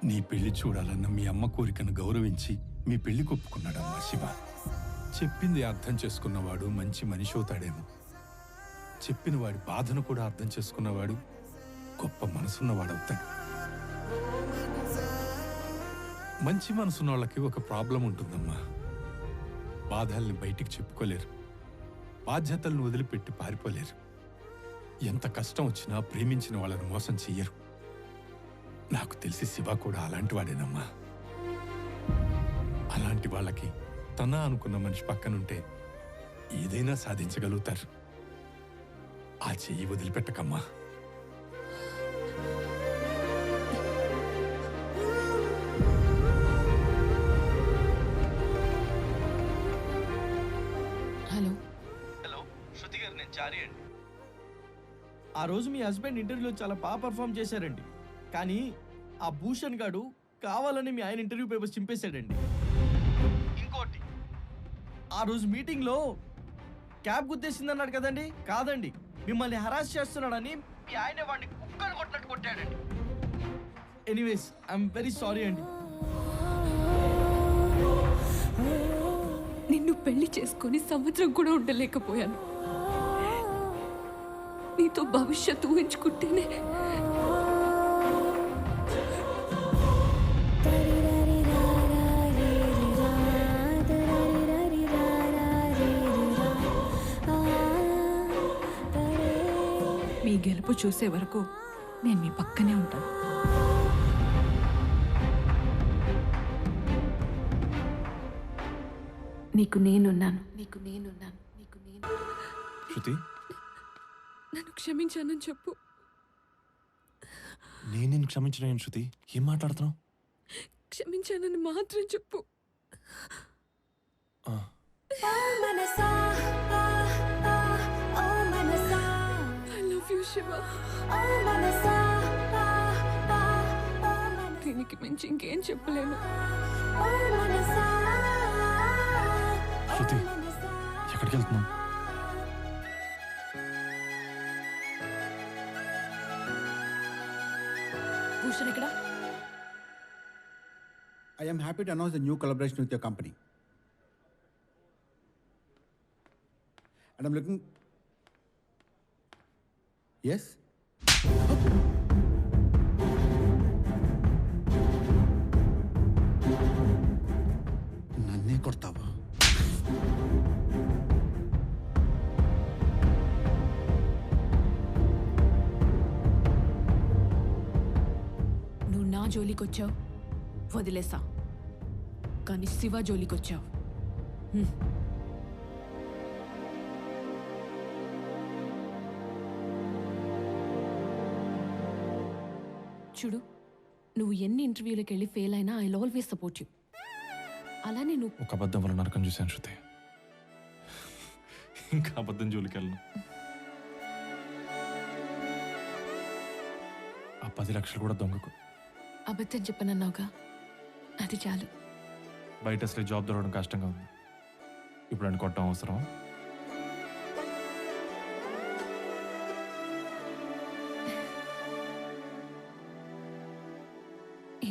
S4: నీ పెళ్లి చూడాలన్న మీ అమ్మ కోరికను గౌరవించి మీ పెళ్లి ఒప్పుకున్నాడమ్మా శివ. చెప్పింది అర్థం చేసుకున్నవాడు మంచి మనిషి అవుతాడేమో. చెప్పిన వాడి బాధను కూడా అర్థం చేసుకున్నవాడు గొప్ప మనసున్నవాడవుతాడు. మంచి మనసున్న వాళ్ళకి ఒక ప్రాబ్లం ఉంటుందమ్మా. బాధల్ని బయటికి చెప్పుకోలేరు, బాధ్యతలను వదిలిపెట్టి పారిపోలేరు. ఎంత కష్టం వచ్చినా ప్రేమించిన వాళ్ళని మోసం చెయ్యరు. నాకు తెలిసి శివ కూడా అలాంటి వాడేనమ్మా. అలాంటి వాళ్ళకి తన అనుకున్న మనిషి పక్కనుంటే ఏదైనా సాధించగలుగుతారు. ఆ చెయ్యి వదిలిపెట్టకమ్మా.
S2: హలో
S7: హలో, శృతి గారు, నేను చారి అండి. ఆ రోజు మీ హస్బెండ్ ఇంటర్వ్యూలో చాలా బాగా పర్ఫామ్ చేశారండి. కానీ ఆ భూషణ్ గాడు కావాలని మీ ఆయన ఇంటర్వ్యూ పేపర్స్ చింపేశాడండి. ఇంకోటి, ఆ రోజు మీటింగ్లో క్యాబ్ గుద్దేసిందన్నాడు కదండి. కాదండి, మిమ్మల్ని హరాస్ చేస్తున్నాడని మీ ఆయన వాడిని కుక్కను కొట్టినట్టు కొట్టాడండి. ఎనీవేస్ ఐఎమ్ వెరీ సారీ అండి.
S2: నిన్ను పెళ్లి చేసుకొని సంవత్సరం కూడా ఉండలేకపోయాను. నీతో భవిష్యత్తు ఊహించుకుంటేనే మీ గెలుపు చూసే వరకు నేను మీ పక్కనే ఉంటాను. నీకు నేనున్నాను.
S1: శృతి,
S2: నన్ను క్షమించానని చెప్పు.
S1: నేను నిన్ను క్షమించిన శృతి, ఏం మాట్లాడుతున్నావు?
S2: క్షమించానని మాత్రం చెప్పు. I love you, Shiva. దీనికి మించి ఇంకేం చెప్పలేను.
S1: శృతి, ఎక్కడికి వెళ్తున్నావు?
S2: భూషణ్ ఇక్కడ.
S14: I am happy to announce the new collaboration with your company. And I'm looking... Yes? నన్నే కొడతావా?
S2: నువ్వు నా జోలికొచ్చావు, వదిలేసా. కానీ శివ జోలికొచ్చావు. చూడు, నువ్వు ఎన్ని ఇంటర్వ్యూలకు వెళ్ళి ఫెయిల్ అయినా ఐ ఆల్వేస్ సపోర్ట్ యూ. అలానే నువ్వు
S1: ఒక అబద్ధం వల్ల నరకం చూశాను శృతి. ఇంకా అబద్ధం జోలికి వెళ్ళను. ఆ 10 లక్షలు కూడా దొంగకు.
S2: అబద్ధం చెప్పనన్నావుగా, అది చాలు.
S1: బయట అసలు జాబ్ దొరకడం కష్టంగా ఉంది. ఇప్పుడు అని కొట్టడం అవసరం?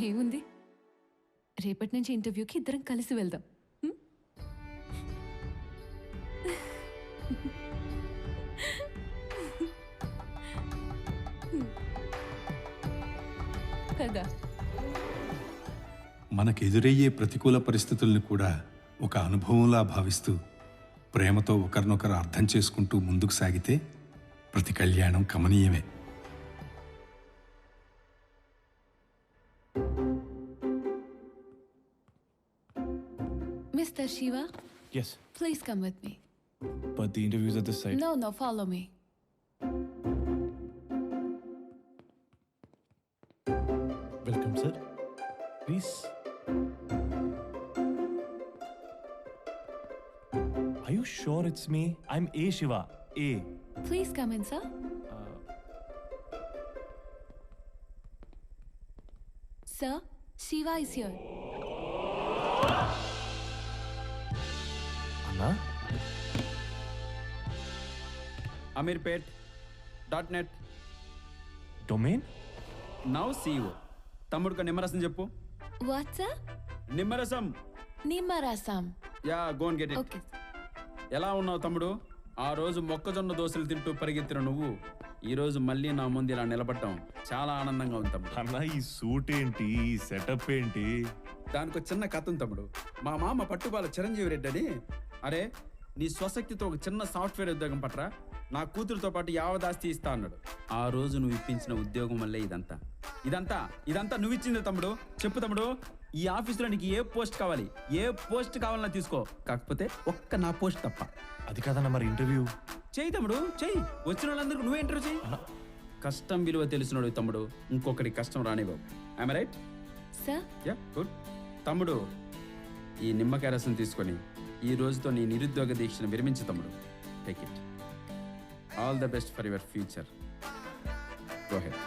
S2: ఏముంది, రేపటి నుంచి ఇంటర్వ్యూకి ఇద్దరం కలిసి వెళ్దాం. కదా.
S4: మనకెదురయ్యే ప్రతికూల పరిస్థితుల్ని కూడా ఒక అనుభవంలా భావిస్తూ ప్రేమతో ఒకరినొకరు అర్థం చేసుకుంటూ ముందుకు సాగితే ప్రతి కళ్యాణం కమనీయమే.
S2: Mr. Shiva,
S1: Yes,
S2: please come with me.
S1: but the interviews at this site.
S2: No, follow me.
S1: Welcome, sir. Please. Are you sure it's me? I'm A. Shiva. A.
S2: Please come in, sir. Sir, Shiva is here.
S1: Anna?
S8: amirpet.net.
S1: Domain?
S8: Now CEO. తమ్ముడుకు నిమ్మరసం చెప్పు.
S2: What, sir?
S8: నిమ్మరసం.
S2: Nimmarasam.
S8: Yeah, go and get it.
S2: Okay.
S8: ఎలా ఉన్నావు తమ్ముడు? ఆ రోజు మొక్కజొన్న దోశలు తింటూ పరిగెత్తిన నువ్వు ఈ రోజు మళ్ళీ నా ముందు ఇలా నిలబడటం చాలా ఆనందంగా ఉంది తమ్ముడు.
S1: అన్న, ఈ సూట్ ఏంటి, ఈ సెటప్ ఏంటి?
S8: దానికి ఒక చిన్న కథ ఉంది తమ్ముడు. మా మామ పట్టుబాల చిరంజీవి రెడ్డి అని, అరే నీ స్వశక్తితో ఒక చిన్న సాఫ్ట్వేర్ ఉద్యోగం పట్రా, నా కూతురుతో పాటు యావదాస్తి ఇస్తా అన్నాడు. ఆ రోజు నువ్వు ఇప్పించిన ఉద్యోగం వల్లే ఇదంతా ఇదంతా ఇదంతా నువ్వు ఇచ్చింది తమ్ముడు. చెప్పు తమ్ముడు, ఈ ఆఫీసులో నీకు ఏ పోస్ట్ కావాలి, ఏ పోస్ట్ కావాలన్నా తీసుకో, కాకపోతే ఒక్క నా పోస్ట్ తప్ప.
S1: అది కాదన్న, మరి ఇంటర్వ్యూ
S8: చెయ్యి తమ్ముడు, చెయ్యి. వచ్చిన వాళ్ళందరికీ నువ్వే ఇంటర్వ్యూ చెయ్యి. కష్టం విలువ తెలిసినోడు తమ్ముడు, ఇంకొకటి కష్టం రానివ్వవు. I'm right?
S2: Sir?
S8: Yeah, good. తమ్ముడు, ఈ నిమ్మకాయ రసం తీసుకొని ఈ రోజుతో నీ నిరుద్యోగ దీక్షను విరమించు తమ్ముడు. Take it. All the best for your future. Go head.